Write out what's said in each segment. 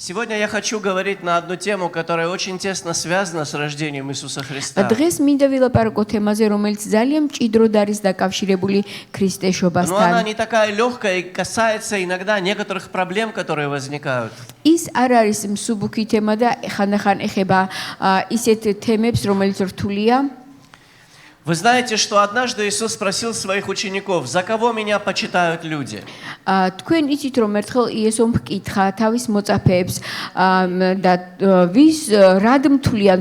Сегодня я хочу говорить на одну тему, которая очень тесно связана с рождением Иисуса Христа. დღეს მინდა ვილაპარაკო თემაზე, რომელიც ძალიან მჭიდროდ არის დაკავშირებული Но ქრისტეშობასთან. она не такая легкая и касается иногда некоторых проблем, которые возникают. ის არ არის მსუბუქი თემა და ხანდახან ეხება ისეთ თემებს, რომელიც რთულია. Вы знаете, что однажды Иисус спросил своих учеников: «За кого меня почитают люди?» თქვენ იცით რომ ერთხელ იესომ ჰკითხა თავის მოწაფეებს და ვის რად მთვლიან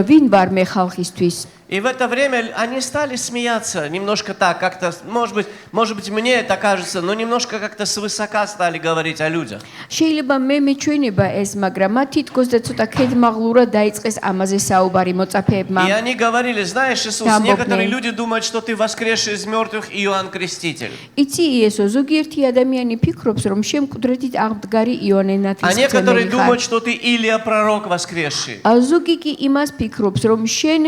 ვინ ვარ მე ხალხისთვის. И в это время они стали смеяться немножко так, как-то, может быть, мне это кажется, но немножко как-то свысока стали говорить о людях. შეიძლება მე მეჩვენება ეს, მაგრამ მათ თითქოს და ცოტა ქედმაღლურად დაიწყეს ამაზე საუბარი მოწაფეებმა. И они говорили: «Знаешь, Иисус, некоторые люди думают, что ты воскресший из мертвых Иоанн Креститель. იცი იესო, ზოგიერთი ადამიანი ფიქრობს, რომ შემკვდრედით აღმდგარი იოანე А некоторые ნათლისმცემელი ხარ. думают, что ты Илия пророк воскресший. ზოგი კი იმას ფიქრობს, რომ შენ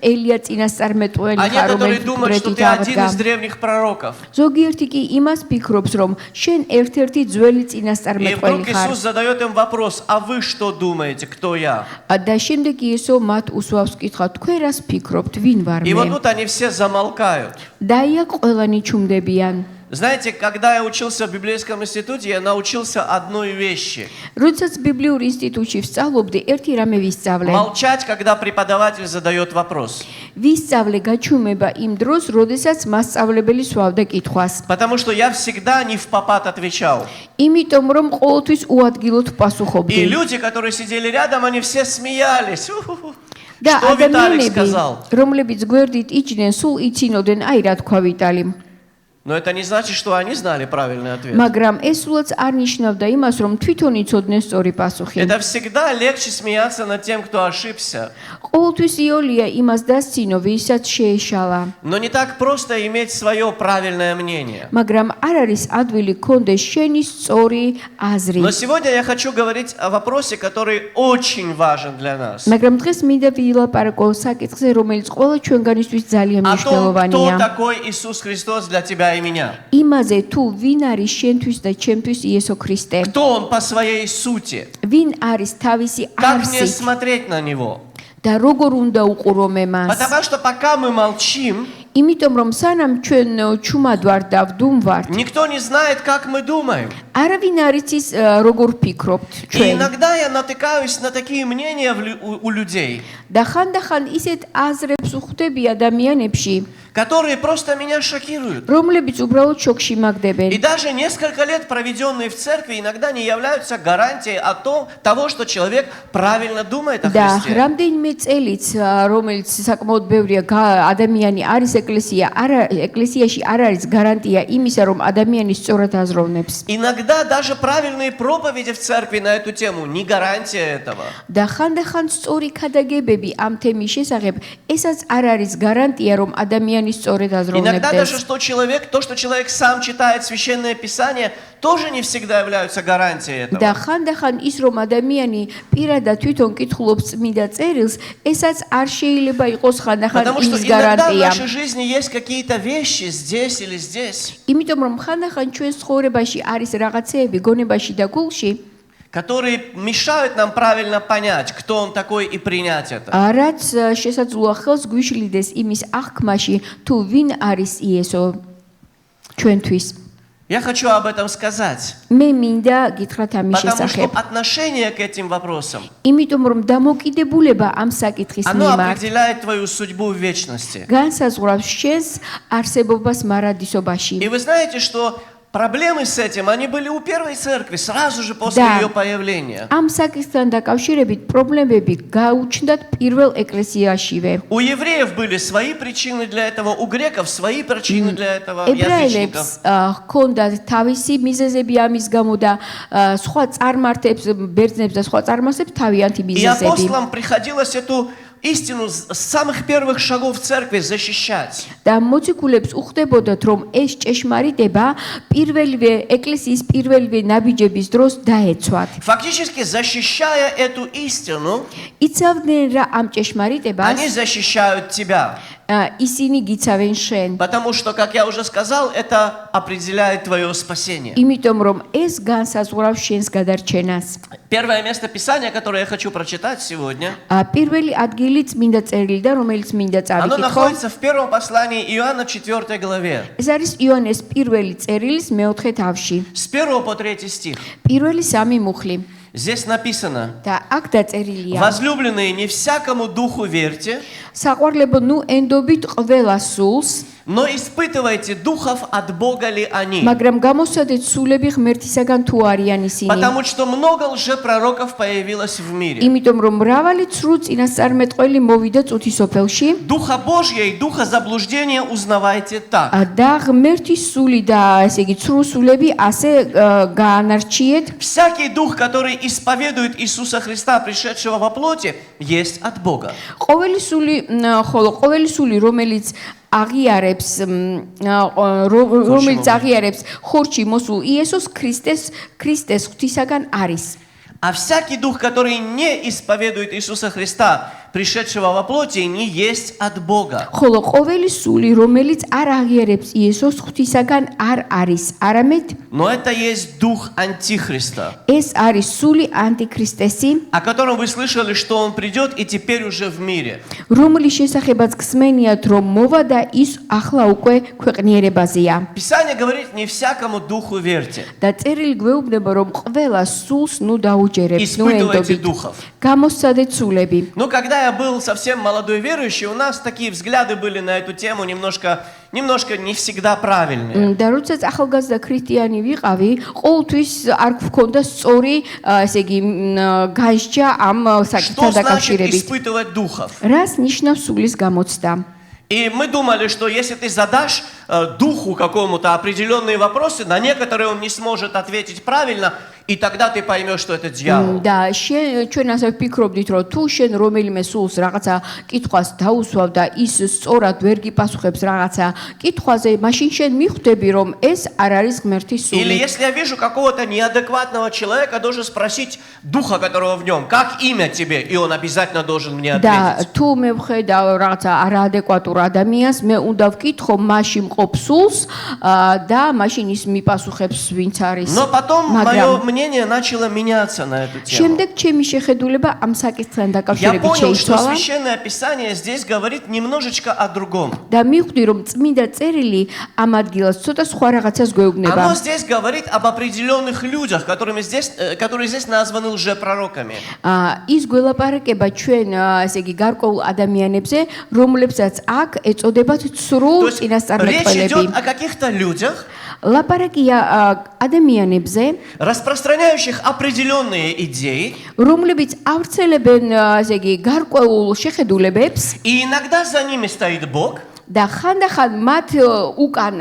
ელია წინასწარმეტყველი А ხარ, некоторые რომელიც думают, что მკვდრედით ты один აღმდგა. из древних пророков». ზოგიერთი კი იმას ფიქრობს, რომ შენ ერთ-ერთი ძველი И წინასწარმეტყველი вдруг ხარ. Иисус задает им вопрос: «А вы что думаете, кто я?» და შემდეგ იესო მათ უსვავს კითხვა, თქვენ რას фикробთ, ვინ ვარ И вот მე? тут они все замолкают. და იქ ყველანი ჩუმდებიან. Знаете, когда я учился в библейском институте, я научился одной вещи: როდესაც ბიბლიურ ინსტიტუტში ვსწავლობდი, ერთი რამე ვისწავლე. молчать, когда преподаватель задает вопрос. ვისწავლე გაჩუმება იმ დროს, როდესაც მასწავლებელი სვავდა კითხვას. Потому что я всегда не впопад отвечал. იმიტომ რომ ყოველთვის უადგილოდ И პასუხობდი. люди, которые сидели рядом, они все смеялись. Уху-ху. და Что Виталик ადამიანები, сказал? რომლებიც გვერდით იჯდნენ, სულ იცინოდნენ, აი რა თქვა ვიტალიმ. Но это не значит, что они знали правильный ответ. მაგრამ ეს სულაც არ ნიშნავდა იმას, რომ თვითონ იცოდნენ სწორი პასუხი. Это всегда легче смеяться над тем, кто ошибся. ყოველთვის იოლია იმას დასცინო, ვისაც შეეშალა. Но не так просто иметь свое правильное мнение. მაგრამ არ არის ადვილი კონდეს შენი სწორი აზრი. Но сегодня я хочу говорить о вопросе, который очень важен для нас. მაგრამ დღეს მინდა ვილაპარაკო საკითხზე, რომელიც ყველა ჩვენგანისთვის ძალიან О том, кто მნიშვნელოვანია. такой Иисус Христос для тебя и меня. იმაზე თუ ვინ არის შენთვის და ჩემთვის იესო ქრისტე. Кто Он по своей сути? ვინ არის თავისი Как мне არსით смотреть на Него? და როგორ უნდა უყურო მე მას. Потому что пока мы молчим, იმიტომ რომ სანამ ჩვენ ჩუმად ვართ და ვდუმვართ, никто не знает, как мы думаем. არავინ არ იცის როგორ ფიქრობთ И ჩვენ. иногда я натыкаюсь на такие мнения у людей, და ხანდახან ისეთ აზრებს ვხვდები ადამიანებში, которые просто меня шокируют. რომლებიც უბრალოდ შოკში И მაგდებენ. даже несколько лет, проведенные в церкви, иногда не являются гарантией того, что человек правильно думает о და Христе. რამდენიმე წელიც, რომელიც საკმაოდ ბევრია ადამიანი არის ეკლესიაში არ არის გარანტია იმისა, რომ ადამიანი სწორად აზროვნებს. Иногда даже правильные проповеди в церкви на эту тему не гарантия этого. და ხანდახან სწორი ქადაგებები ამ თემის შესახებ, ესაც არ არის გარანტია, რომ ადამიანი სწორად Иногда даже აზროვნებს. то, что человек сам читает Священное Писание, тоже не всегда являются гарантией და этого. ხანდახან ის რომ ადამიანი პირადად თვითონ კითხულობს წმინდა წერილს, ესაც არ შეიძლება იყოს ხანდახან Потому что ის иногда в გარანტია. нашей жизни есть какие-то вещи здесь или здесь, იმიტომ რომ ხანდახან ჩვენს ცხოვრებაში არის რაღაცეები გონებაში და გულში, которые мешают нам правильно понять, кто Он такой, и принять это. რაც შესაძლოა ხელს გვიშლიდეს იმის აღქმაში, თუ ვინ არის იესო ჩვენთვის. Я хочу об этом сказать, მე მინდა გითხრათ ამის потому что შესახებ. отношение к этим вопросам, იმიტომ რომ დამოკიდებულება ამ საკითხის оно მიმართ определяет твою судьбу в вечности. განსაზღვრავს შენს არსებობას მარადისობაში. И вы знаете, что проблемы с этим, они были у первой церкви сразу же после Да. ее появления. ამ საკითხთან დაკავშირებით პრობლემები გაუჩნდათ პირველ ეკლესიაშივე. У евреев были свои причины для этого, у греков свои причины для этого, язычников. ებრაელებს ჰქონდათ თავისი მიზეზები ამის გამო და სხვა წარმართებს, ბერძნებს და სხვა წარმართებს თავიანთი И მიზეზები. апостолам приходилось эту истину с самых первых шагов церкви защищать. და მოციქულებს უხდებოდათ, რომ ეს ჭეშმარიტება პირველივე ეკლესიის პირველივე ნაბიჯების დროს დაეცვათ. Фактически, защищая эту истину, იცავდნენ რა ამ ჭეშმარიტებას, они защищают тебя. ისინი გიცავენ შენ. Потому что, как я уже сказал, это определяет твое спасение. იმიტომ რომ ეს განსაზღვრავს შენს გადარჩენას. Первое место Писания, которое я хочу прочитать сегодня, პირველი ადგილი წმინდა წერილიდან, რომელიც მინდა оно წავიკითხო, находится в первом послании Иоанна 4 главе. ეს არის იოანეს პირველი წერილის 4 თავში. С 1 по 3 стих. პირველი 3 მუხლი. Здесь написано: და აქ დაწერილია: возлюбленные, не всякому духу верьте, საყვარლებო, ნუ ენდობით ყველა სულს, но испытывайте духов, от Бога ли они. მაგრამ გამოსცადეთ სულები ღმერთისაგან თუ არიან ისინი. Потому что много лжепророков появилось в мире. იმიტომ რომ მრავალი ცრუ წინასწარმეტყველი მოვიდა წუთისოფელში. Духа Божьего и духа заблуждения узнавайте так. და ღმერთის სული და ესე იგი ცრუ სულები ასე გაანარჩიეთ. Всякий дух, который исповедует Иисуса Христа, пришедшего во плоти, есть от Бога. ყოველი სული, რომელიც აღიარებს ხორჩი მოსულ იესოს ქრისტეს ღვთისაგან არის. А всякий дух, который не исповедует Иисуса Христа, пришедшего во плоти, не есть от Бога. ხოლო ყოველი სული, რომელიც არ აღიარებს იესოს ღვთისაგან არ არის, არამედ Но это есть дух Антихриста, ეს არის სული ანტიქრისტესი, о котором вы слышали, что он придет и теперь уже в мире. რომლის შესახებაც გსმენიათ, რომ მოვა და ის ახლა უკვე ქვეყნიერებაზეა. Писание говорит: не всякому духу верьте. და წერილი გვეუბნება, რომ ყველა სულს ნუ დაუჯერებთ, ნუ Испытывайте ენდობით. духов. გამოსცადეთ სულები. Ну, когда я был совсем молодой верующий, у нас такие взгляды были на эту тему немножко не всегда правильные. და როდესაც ახალგაზრდა ქრისტიანი ვიყავი, ყოველთვის არ გვქონდა სწორი, ესე იგი, განსჯა ამ საკითხთან Что значит დაკავშირებით. испытывать духов? რას ნიშნავს სულის გამოცდა? И мы думали, что если ты задашь духу какому-то определенные вопросы, на некоторые он не сможет ответить правильно, и тогда ты поймешь, что это дьявол. და ჩვენ ასე ვფიქრობდით, რომ თუ შენ რომელიმე სულს რაღაცა კითხვას დაუსვავ და ის სწორად ვერ გიპასუხებს რაღაცა კითხვაზე, მაშინ შენ მიხვდები, რომ ეს არ არის ღმერთის Или სული. если я вижу какого-то неадекватного человека, должен спросить духа, которого в нем: как имя тебе? И он обязательно должен мне და ответить. თუ მე ვხედავ რაღაცა არაადეკვატურ ადამიანს, მე უნდა ვკითხო მასში მყოფ სულს და მაშინ ის მიპასუხებს ვინც არის. Но потом мое მაგრამ мнение начало меняться на эту тему. შემდეგ ჩემი შეხედულება ამ საკითხთან Я დაკავშირებით понял, что შეიცვალა Священное Писание здесь говорит немножечко о другом. და მივხვდი, რომ წმინდა წერილი ამ ადგილას ცოტა სხვა რაღაცას გვეუბნება. Оно здесь говорит об определенных людях, которые здесь названы лжепророками. ის გველაპარაკება ჩვენ, ესე იგი, გარკვეულ ადამიანებზე, რომლებსაც აქ ეწოდებათ ცრუ То есть речь წინასწარმეტყველები. идет о каких-то людях, ლაპარაკია ადამიანებზე, распространяющих определенные идеи, რომლებიც ავრცელებენ, ესე იგი, გარკვეულ შეხედულებებს и иногда за ними стоит Бог, და ხანდახან მათ უკან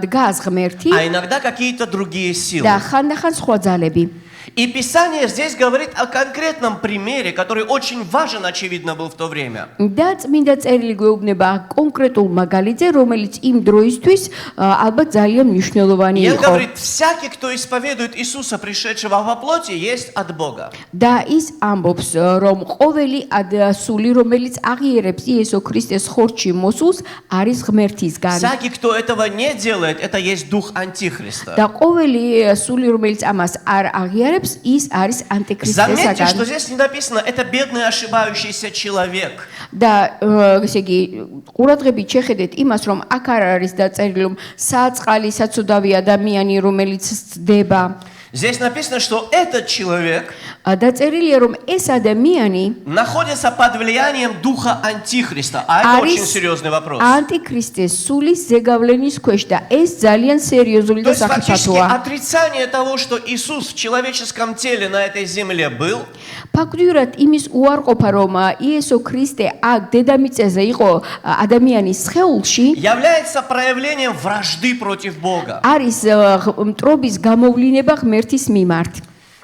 დგას ღმერთი а иногда какие-то другие силы. და ხანდახან სხვა ძალები. И Писание здесь говорит о конкретном примере, который очень важен, очевидно, был в то время. და წმინდა წერილი გვეუბნება კონკრეტულ მაგალითზე, რომელიც იმ დროისთვის ალბათ ძალიან მნიშვნელოვანი И он იყო. говорит: всякий, кто исповедует Иисуса, пришедшего во плоти, есть от Бога. და ის ამბობს, რომ ყოველი სული, რომელიც აღიარებს იესო ქრისტეს ხორჩი მოსულს, არის ღმერთისგან. Всякий, кто этого не делает, это есть дух Антихриста. და ყოველი სული, რომელიც ამას არ აღიარებს, ის არის Заметьте, ანტიქრისტესაგან. что здесь не написано: это бедный ошибающийся человек. და ესე იგი, ყურადღებით შეხედეთ იმას, რომ აქ არ არის დაწერილი, რომ საწყალი საცოდავი ადამიანი, რომელიც ცდება. Здесь написано, что этот человек დაწერილია, რომ ეს ადამიანი находится под влиянием духа Антихриста. А это очень серьезный вопрос. ანტიქრისტეს სულის ზეგავლენის ქვეშ და ეს ძალიან სერიოზული То და есть фактически სახიფათოა. отрицание того, что Иисус в человеческом теле на этой земле был, ფაქტურად იმის უარყოფა, რომ იესო ქრისტე აქ დედამიწაზე იყო ადამიანის სხეულში, является проявлением вражды против Бога. არის მტრობის გამოვლენა ღმერთის მიმართ.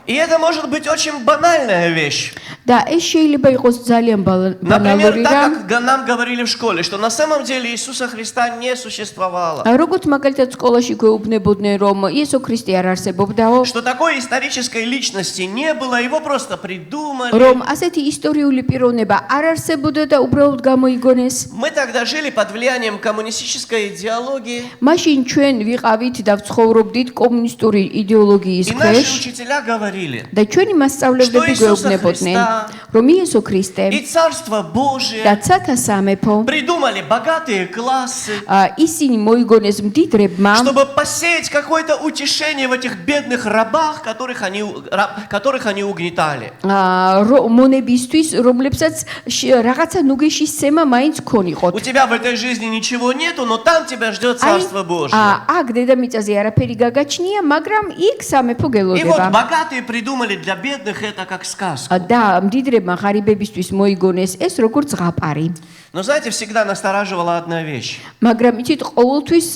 И это может быть очень банальная вещь. და ეს შეიძლება იყოს ძალიან Например, ბანალური так რამ. как нам говорили в школе, что на самом деле Иисуса Христа не существовало. როგორც მაგალითად სკოლაში გვეუბნებოდნენ რომ იესო ქრისტე არ არსებობდაო, Что такой исторической личности не было, его просто придумали. რომ ასეთი ისტორიული პიროვნება არ არსებობდა და უბრალოდ გამოიგონეს. Мы тогда жили под влиянием коммунистической идеологии. მაშინ ჩვენ ვიყავით და ვცხოვრობდით კომუნისტური იდეოლოგიის И наши ქვეშ учителя говорили, და ჩვენი მასწავლებლები Что Иисуса გვეუბნებოდნენ Христа რომ იესო ქრისტე и Царство Божие და ცათა სამეფო придумали богатые классы, ისინი მოიგონეს მდიდრებმა чтобы посеять какое-то утешение в этих бедных рабах, которых они угнетали. მონებისთვის რომლებსაც რაღაცა ნუგეშის სემა მაინც ქონიყოთ. У тебя в этой жизни ничего нету, но там тебя ждет Царство Божие. აქ დედამიწაზე არაფერი გაგაჩნია, მაგრამ იქ სამეფო И вот გელოდება. богатые придумали для бедных это как сказку. და მდიდრებმა ღარიბებისთვის მოიგონეს ეს როგორც ზღაპარი. Но знаете, всегда настораживала одна вещь. მაგრამ იცით ყოველთვის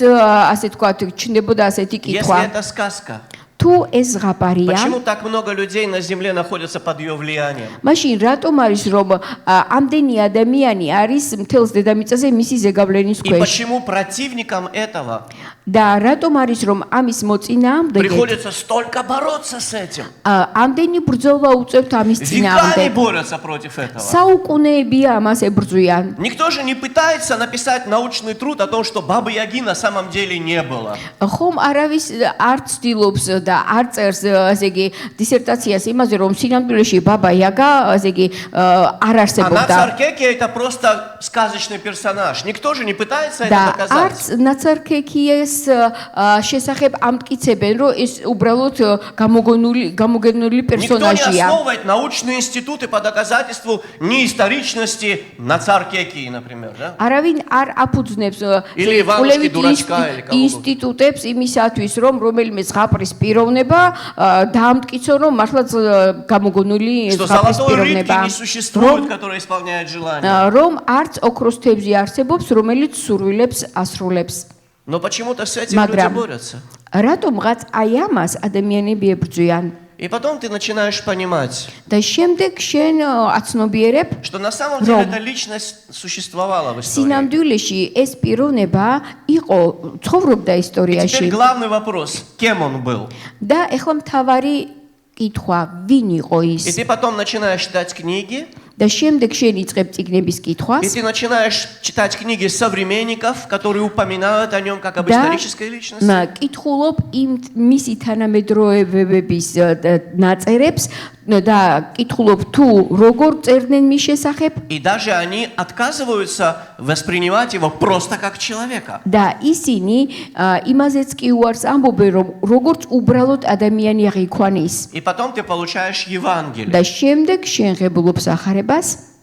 ასე თქვათ ჩნდებოდა ასეთი Если კითხვა. это сказка, თუ ეს ზღაპარია, почему так много людей на земле находятся под ее влиянием? მაშინ რატომ არის რომ ამდენი ადამიანი არის მთელს დედამიწაზე მისი ზეგავლენის И ქვეშ? почему противникам этого და რატომ არის რომ ამის მოწინააღმდეგე приходится столько бороться с этим? ამდენი бრძოლა უწევთ ამის Веками წინააღმდეგ? борются против этого. საუკუნეებია ამას ებრძვიან. Никто же не пытается написать научный труд о том, что Бабы Яги на самом деле не было. ხომ არავის არ ცდილობს და არ წერს ასე იგი დისერტაციას იმაზე რომ სინამდვილეში ბაბა იაგა ასე იგი არ А არსებობდა. Нацаркеке это просто сказочный персонаж. Никто же не пытается это და доказать. არც ნაცარქექიეს შესახებ ამტკიცებენ რომ ეს უბრალოდ გამოგენული Никто не პერსონაჟია. основывает научные институты по доказательству неисторичности Нацаркекии, например, да? არავინ არ აფუძნებს Или Иванушки Дурачка, или кого ინსტიტუტებს იმისათვის რომ რომელიმე ზღაპრის პიროვნება დაამტკიცონ რომ მართლაც გამოგონული Что ზღაპრის золотой рыбки პიროვნება не существует, которая исполняет желание. რომ არც ოქროს თევზი არსებობს რომელიც სურვილებს ასრულებს. Но почему-то с этим люди მაგრამ борются. რატომღაც აი ამას ადამიანები ებრძვიან И потом ты начинаешь понимать, და შემდეგ შენ აცნობიერებ что на самом деле Ром. эта личность существовала в истории. სინამდვილეში ეს პიროვნება იყო ცხოვრობდა И ისტორიაში теперь главный вопрос, кем он был? და ეხლა მთავარი კითხვა ვინ იყო И ის ты потом начинаешь читать книги, და შემდეგ შენ იწყებ წიგნების и კითხვას ты начинаешь читать книги современников, которые упоминают о нем как об და исторической личности. კითხულობ იმ მისი თანამედროვეების ნაწერებს და კითხულობ თუ როგორ წერდნენ მის შესახებ И даже они отказываются воспринимать его просто как человека. და ისინი იმაზეც კი უარს ამბობენ რომ როგორც უბრალოდ ადამიანი აღიქვანის И потом ты получаешь Евангелие. და შემდეგ შენ ღებულობ სახარებას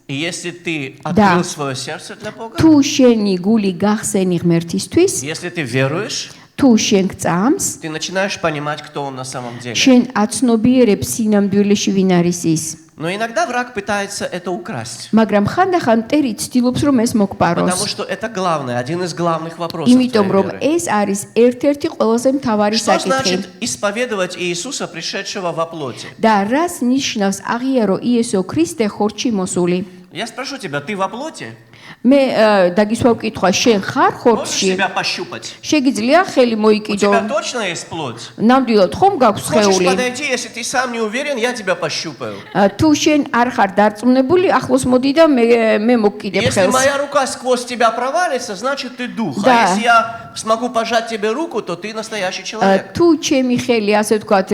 И если ты открыл свое сердце для Бога, თუ შენი გული გახსენი ღმერთისთვის если ты веруешь, თუ შენ გწამს ты начинаешь понимать, кто он на самом деле. შენ აცნობიერებ სინამდვილეში ვინ არის ის Но иногда враг пытается это украсть. მაგრამ ხანდახან მტერი ცდილობს რომ ეს Потому მოგპაროს что это главное, один из главных вопросов იმიტომ твоей რომ веры. ეს არის ერთ-ერთი ყველაზე მთავარი Что საკითხი значит исповедовать Иисуса, пришедшего во плоти? და რას ნიშნავს აღიარო იესო ქრისტე ხორცში მოსული Я спрошу тебя, ты во плоти? მე დაგისვავ კითხვა შენ ხარ Можешь ხორცში себя пощупать? შეგიძლია ხელი У მოიკიდო тебя точно есть плоть? ნამდვილად ხომ გაქვს Хочешь ხეული подойти, если ты сам не уверен, я тебя пощупаю. თუ შენ არ ხარ დარწმუნებული ახლოს მოდი და მე მოგკიდებ Если ხელს моя рука сквозь тебя провалится, значит ты дух. Да. А если я смогу пожать тебе руку, то ты настоящий человек. თუ ჩემი ხელი ასე ვთქვათ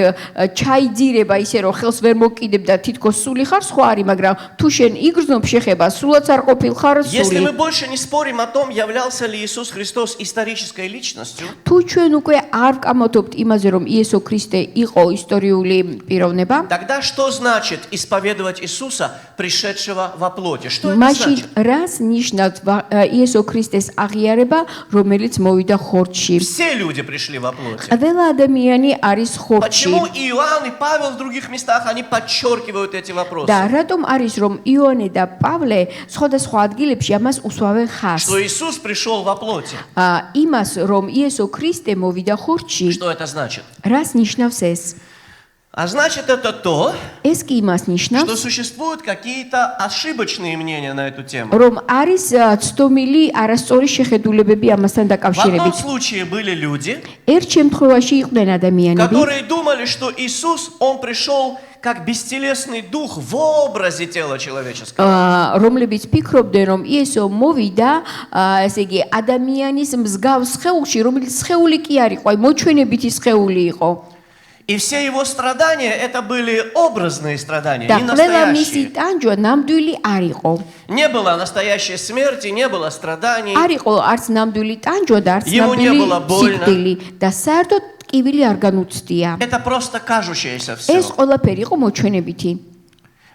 ჩაიძირება ისე რომ ხელს ვერ მოგკიდებ და თითქოს სული ხარ სხვა არის მაგრამ თუ შენ იგრძნობ შეხება სულაც არ ყოფილ ხარ Если სული мы больше не спорим о том, являлся ли Иисус Христос исторической личностью, თუ ჩვენ უკვე არ ვკამათობთ იმაზე რომ იესო ქრისტე იყო ისტორიული პიროვნება тогда что значит исповедовать Иисуса, пришедшего во плоти? Что это მაშინ значит? რას ნიშნავს იესო ქრისტეს აღიარება რომელიც მოვიდა ხორცში Все люди пришли во плоти. ყველა ადამიანი არის ხორცში Почему и Иоанн, и Павел в других местах, они подчеркивают эти вопросы? და რატომ არის რომ იონე და პავლე სხვადასხვა ადგილებში ამას უსვავენ ხარს Что Иисус пришел во плоти. იმას რომ იესო ქრისტე მოვიდა ხორცში Что это значит? რას ნიშნავს ეს А значит, это то, ეს კი იმას что ნიშნავს, существуют какие-то ошибочные мнения на эту тему. რომ არის ცდომილი არასწორი შეხედულებები ამასთან В одном დაკავშირებით. случае были люди, ერთ შემთხვევაში იყვნენ ადამიანები, которые думали, что Иисус, Он пришел как бестелесный дух в образе тела человеческого. რომლებიც ფიქრობდნენ, რომ იესო მოვიდა, ესე იგი, ადამიანის მსგავს სხეულში, რომელიც სხეული კი არ იყო, მოჩვენებითი სხეული იყო. И все его страдания, это были образные страдания, და не ყველა მისი настоящие. ტანჯვა ნამდვილი არ იყო. Не было настоящей смерти, не было страданий. არ იყო არც ნამდვილი ტანჯვა და არც Ему не ნამდვილი было больно. სიკვდილი და საერთოდ ტკივილი არ განუცდია. Это просто кажущееся все. ეს ყველაფერი იყო მოჩვენებითი.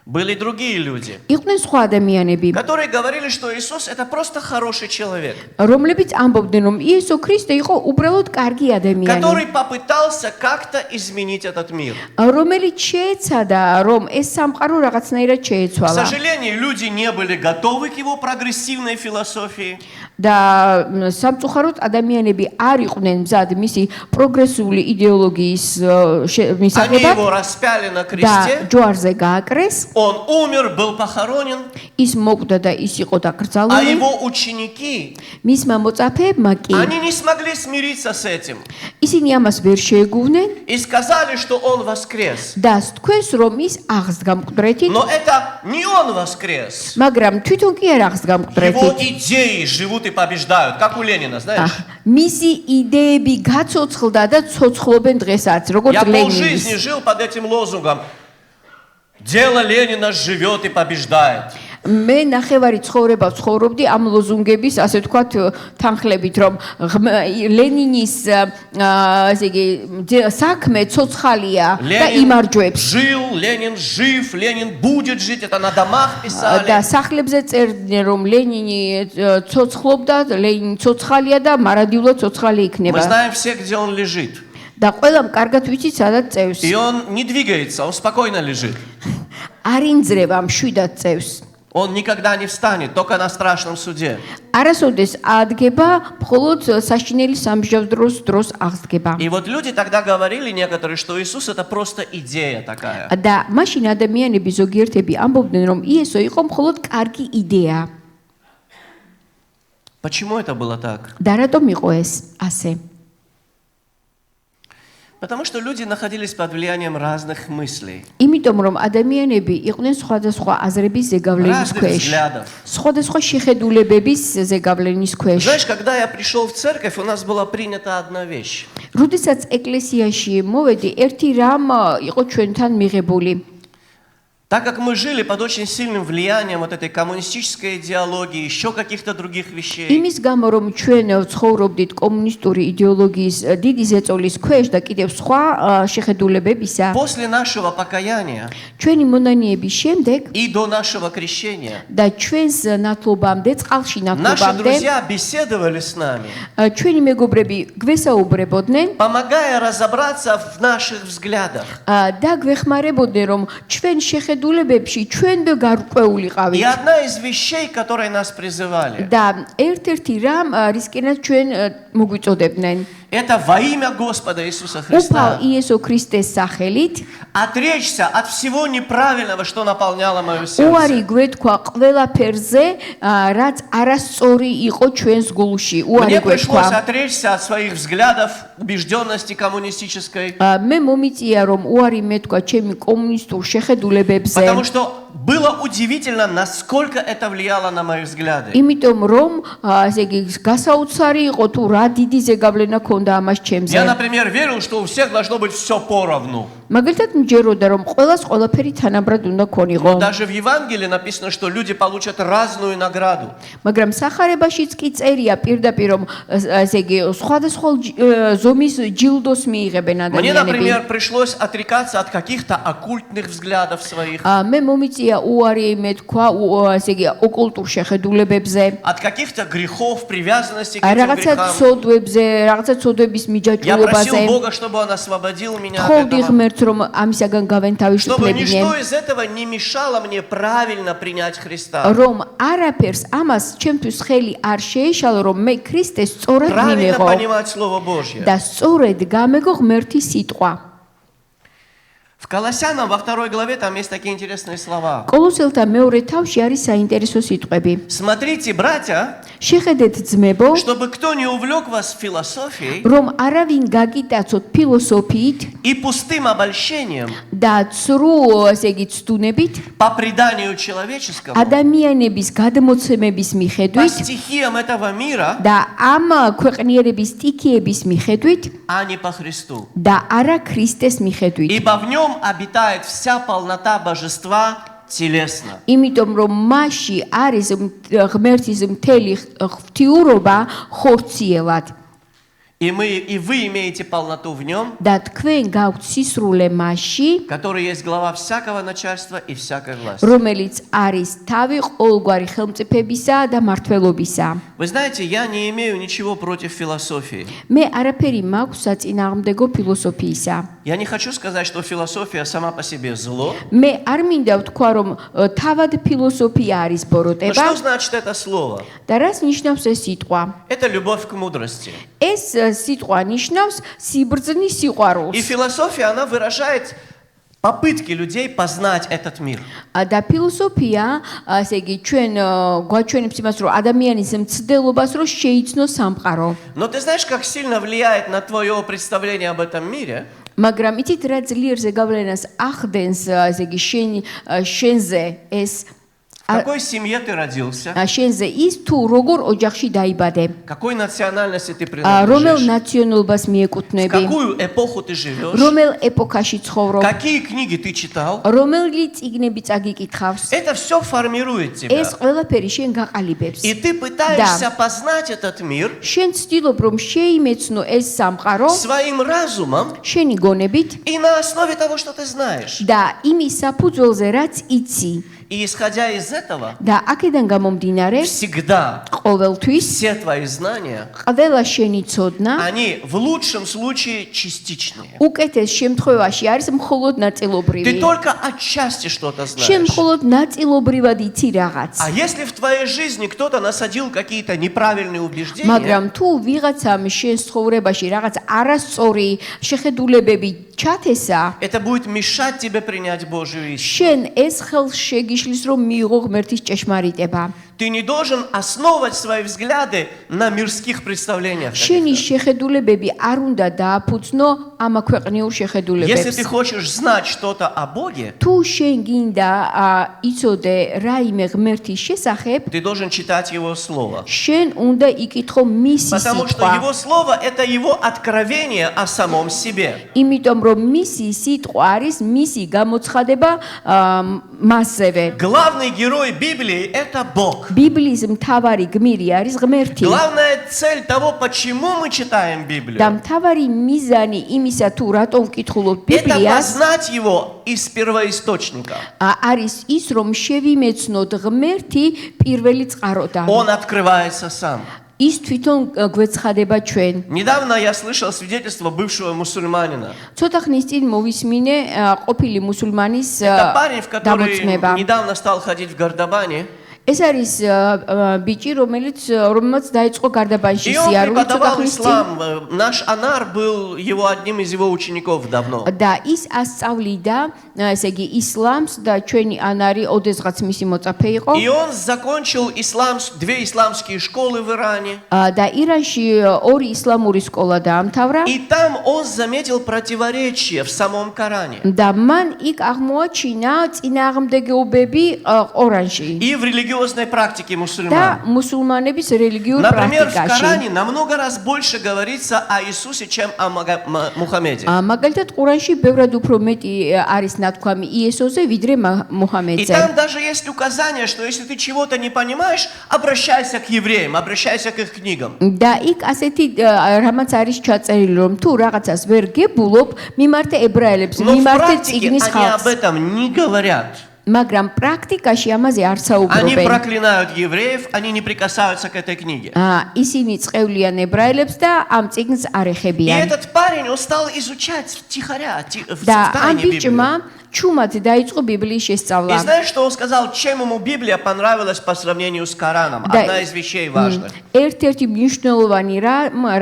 Были другие люди, იყვნენ სხვა ადამიანები, которые говорили, что Иисус это просто хороший человек, რომლებიც ამბობდნენ, რომ იესო ქრისტე იყო უბრალოდ კარგი ადამიანი, который попытался как-то изменить этот мир. რომელიც შეეცადა, რომ ეს სამყარო რაღაცნაირად К შეეცვალა. сожалению, люди не были готовы к его прогрессивной философии. და სამწუხაროდ ადამიანები არ იყვნენ მზად მისი პროგრესული идеოლოგიის Они მისაღებად его распяли на და кресте, ჯვარზე გააკრეს. он умер, был похоронен, ის მოკვდა და ის იყო а დაკრძალული. его ученики, მისმა მოწაფეებმა კი они не смогли смириться с этим ისინი ამას ვერ შეეგუვნენ и сказали, что он воскрес. და თქვენს რომ ის აღსდგა მკვდრეთით, Но это не он воскрес. მაგრამ თვითონ კი არ აღსდგა Его მკვდრეთით. идеи живут и побеждают, как у Ленина, знаешь? მისი იდეები გაცოცხლდა და ცოცხლობენ დღესაც, როგორც Я ლენინის. полжизни жил под этим лозунгом. Дело Ленина живет и побеждает. მე ნახევარი ცხოვრება ცხოვრობდი ამ ლოზუნგების, ასე ვთქვათ, თანხლებით, რომ ლენინის ასე იგი საქმე ცოცხალია და Ленин იმარჯვებს. жил, Ленин жив, Ленин будет жить, это на домах და писали. სახლებზე წერდნენ, რომ ლენინი ცოცხლობდა, ლენინი ცოცხალია და მარადიულად ცოცხალი იქნება. Мы знаем все, где он лежит. და ყველამ კარგად ვიცით, სადაც წევს. И он не двигается, он спокойно лежит. არ ინძრება, მშვიდად წევს. Он никогда не встанет, только на страшном суде. არასოდეს ადგება, მხოლოდ საშინელი სამსჯავროს დროს აღსდგება. И вот люди тогда говорили некоторые, что Иисус это просто идея такая. და მაშინ ადამიანები ზოგიერთები ამბობდნენ, რომ იესო იყო მხოლოდ კარგი იდეა. Почему это было так? და რატომ იყო ეს ასე? Потому что люди находились под влиянием разных мыслей, იმიტომ რომ ადამიანები იყვნენ სხვადასხვა აზრების ზეგავლენის разных ქვეშ. взглядов. სხვადასხვა შეხედულებების ზეგავლენის ქვეშ. Знаешь, когда я пришел в церковь, у нас была принята одна вещь. როდესაც ეკლესიაში მოვედი, ერთი რამ იყო ჩვენთან მიღებული. Так как мы жили под очень сильным влиянием вот этой коммунистической идеологии, еще каких-то других вещей, იმის გამო რომ ჩვენ ცხოვრობდით კომუნისტური იდეოლოგიის დიდი ზეწოლის ქვეშ და კიდევ სხვა შეხედულებებისა, после нашего покаяния ჩვენი მონანიების შემდეგ и до нашего крещения, და ჩვენს ნათლობამდე, წყალში наши ნათლობამდე, друзья беседовали с нами, ჩვენი მეგობრები გვესაუბრებოდნენ помогая разобраться в наших взглядах. და გვეხმარებოდნენ, რომ ჩვენ შეხედულებებში ჩვენ გარკვეულიყავით. И одна из вещей, которые нас призывали, და ერთ-ერთი რამ რისკენაც ჩვენ მოგვიწოდებდნენ. это во имя Господа Иисуса უფალ Христа იესო ქრისტეს სახელით отречься от всего неправильного, что наполняло мое უარი сердце. გვეთქვა ყველაფერზე, რაც არასწორი იყო ჩვენს გულში. უარი Мне пришлось გვეთქვა. отречься от своих взглядов, убежденности коммунистической, მე მომიწია რომ უარი მეთქვა ჩემი კომუნისტურ შეხედულებებზე. потому что было удивительно, насколько это влияло на мои взгляды. იმიტომ რომ ასე იგი გასაოცარი იყო თუ რა დიდი ზეგავლენა ქონდა ამას ჩემზე. Я, например, верил, что у всех должно быть все поровну. მაგალითად მჯეროდა რომ ყველას ყველაფერი თანაბრად უნდა Но ქონიყო. даже в Евангелии написано, что люди получат разную награду. მაგრამ სახარებაშიც კი წერია პირდაპირ რომ ასე იგი სხვადასხვა ზომის ჯილდოს მიიღებენ Мне, ადამიანები. например, пришлось отрекаться от каких-то оккультных взглядов своих, მე მომიწია უარი მეთქვა ასე იგი ოკულტურ შეხედულებებზე, от каких-то грехов, привязанностей к этим რაღაცა грехам. ცოდვებზე, რაღაცა ცოდვების Я მიჯაჭვულობაზე. просил Бога, чтобы Он освободил меня от ხოვდი этого, ღმერთს რომ ამისაგან чтобы გავენთავისუფლებინე, ничто из этого не мешало мне правильно принять Христа, რომ არაფერს ამას ჩემთვის ხელი არ შეეშალა რომ მე ქრისტეს სწორად правильно მიმეღო понимать Слово Божье. და სწორედ გამეგო ღმერთის სიტყვა. В Колоссянам во 2 главе там есть такие интересные слова. კოლოსელთა მეორე თავში არის საინტერესო სიტყვები. Смотрите, братья, შეხედეთ ძმებო, чтобы кто не увлек вас философией რომ არავინ გაგიტაცოთ ფილოსოფიით и пустым обольщением და ცრუ, ასე იგი, ცდუნებით, по преданию человеческому, ადამიანების გადმოცემების по მიხედვით стихиям этого мира, და ამ ქვეყნიერების სტიქიების მიხედვით а не по Христу. და არა ქრისტეს მიხედვით. Ибо в нем обитает вся полнота божества телесно. იმიტომ რომ მასში არის ღმერთის მთელი ღვთიურობა ხორციელად И вы имеете полноту в нем, და თქვენ გაქვთ სისრულე მასში, который есть глава всякого начальства и всякой власти. რომელიც არის თავი ყოველგვარი ხელმწიფებისა და მართლობისა. Вы знаете, я не имею ничего против философии. მე არაფერი მაქვს საწინააღმდეგო ფილოსოფიისა. Я не хочу сказать, что философия сама по себе зло. მე არ მინდა ვთქვა, რომ თავად ფილოსოფია არის Но ბოროტება что значит это слово? და რას ნიშნავს ეს სიტყვა? Это любовь к мудрости. ეს სიტყვა ნიშნავს სიბრძნის სიყვარულს. И философия, она выражает попытки людей познать этот мир. და ფილოსოფია, ასე იგი, ჩვენ გვაჩვენებს იმას, რომ ადამიანის მცდელობას რომ შეიცნოს სამყარო. Но ты знаешь, как сильно влияет на твое представление об этом мире? მაგრამ იცით რა ძლიერ ზეგავლენას ახდენს, ასე იგი, შენზე ეს В какой семье ты родился? შენზე ის თუ როგორ ოჯახში დაიბადე, Какой национальности ты რომელ принадлежишь? ნაციონალობას В მიეკუთვნები, какую эпоху ты живешь? რომელ ეპოქაში ცხოვრობ, Какие книги ты читал? რომელი წიგნები წაგიკითხავს. Это все формирует тебя. ეს ყველაფერი შენ გაყალიბებს. И ты пытаешься познать этот мир შენ ცდილობ რომ შეიმეცნო ეს სამყარო своим разумом შენი გონებით и на основе того, что ты знаешь. და იმის საფუძველზე რაც იცი И исходя из этого, და აქედან გამომდინარე всегда ყოველთვის все твои знания, ყველა შენი ცოდნა они в лучшем случае частичные. უკეთეს შემთხვევაში არის მხოლოდ Ты ნაწილობრივი. только отчасти что-то შენ знаешь. მხოლოდ ნაწილობრივად იცი რაღაც. А если в твоей жизни кто-то насадил какие-то неправильные убеждения, მაგრამ თუ ვიღაცამ შენ ცხოვრებაში რაღაც არასწორი შეხედულებები ჩათესა, это будет мешать тебе принять Божью истину. შენ ეს ხელს შეგიშლის რომ მიიღო ღმერთის ჭეშმარიტება. Ты не должен основывать свои взгляды на мирских представлениях. შენი каких-то. შეხედულებები არ უნდა დააფუძნო ამ ქვეყნიურ Если შეხედულებებს. ты хочешь знать что-то о Боге, თუ შენ გინდა იცოდე რაიმე ღმერთის შესახებ, ты должен читать Его Слово. შენ უნდა იკითხო მისი Потому что სიტყვა. Его Слово – это Его откровение о самом себе. იმიტომ რომ მისი სიტყვა არის მისი გამოცხადება მასზე. Главный герой Библии – это Бог. ბიბლიის მთავარი გმირი არის ღმერთი. Главная цель того, почему мы читаем Библию, და მთავარი მიზანი იმისა თუ რატომ ვკითხულობ это ბიბლიას познать Его из первоисточника. არის ის რომ შევიმეცნოთ ღმერთი პირველი წყაროდან. Он открывается сам. ის თვითონ გვეცხადება ჩვენ. Недавно я слышал свидетельство бывшего мусульманина. ცოტა ხნის წინ მოვისმინე ყოფილი მუსულმანის Это парень, который დამოწმება. недавно стал ходить в Гардабане. ეს არის ბიჭი, რომელმაც დაიწყო გარდაბანში И он სიარული ცოტა преподавал ხნის წინ. ислам. Наш Анар был одним из его учеников давно. და ის ასწავლიდა, ესე იგი, ისლამს და ჩვენი ანარი ოდესღაც მისი მოწაფე იყო. И он закончил две исламские школы в Иране. და ირანში ორი ისლამური სკოლა დაამთავრა. И там он заметил противоречия в самом Коране. და მან იქ აღმოაჩინა წინააღმდეგობები ყორანში. И в религиозной практике და мусульман. მუსულმანების რელიგიურ Например, в პრაქტიკაში. Коране намного раз больше говорится о Иисусе, чем о Мухаммеде. მაგალითად ყურანში ბევრად უფრო მეტი არის ნათქვამი იესოზე, ვიდრე И მუჰამედზე. там даже есть указание, что если ты чего-то не понимаешь, обращайся к евреям, обращайся к их книгам. და იქ ასეთი რამაც არის ჩაწერილი, რომ თუ რაღაცას ვერ გებულობ, მიმართე ებრაელებს, Но в მიმართე практике წიგნის они об ხალხს. этом не говорят. მაგრამ პრაქტიკაში ამაზე არ Они საუბრობენ. проклинают евреев, они не прикасаются к этой книге. ისინი წყევლიან ებრაელებს და ამ წიგნს არ И ეხებიან. этот парень, он стал изучать втихаря, в და ამ тайне Библию. ბიჭმა ჩუმად დაიწყო ბიბლიის И შესწავლა. знаешь, что он сказал, чем ему Библия понравилась по сравнению с Кораном? Одна из вещей важных. ერთ-ერთი მნიშვნელოვანი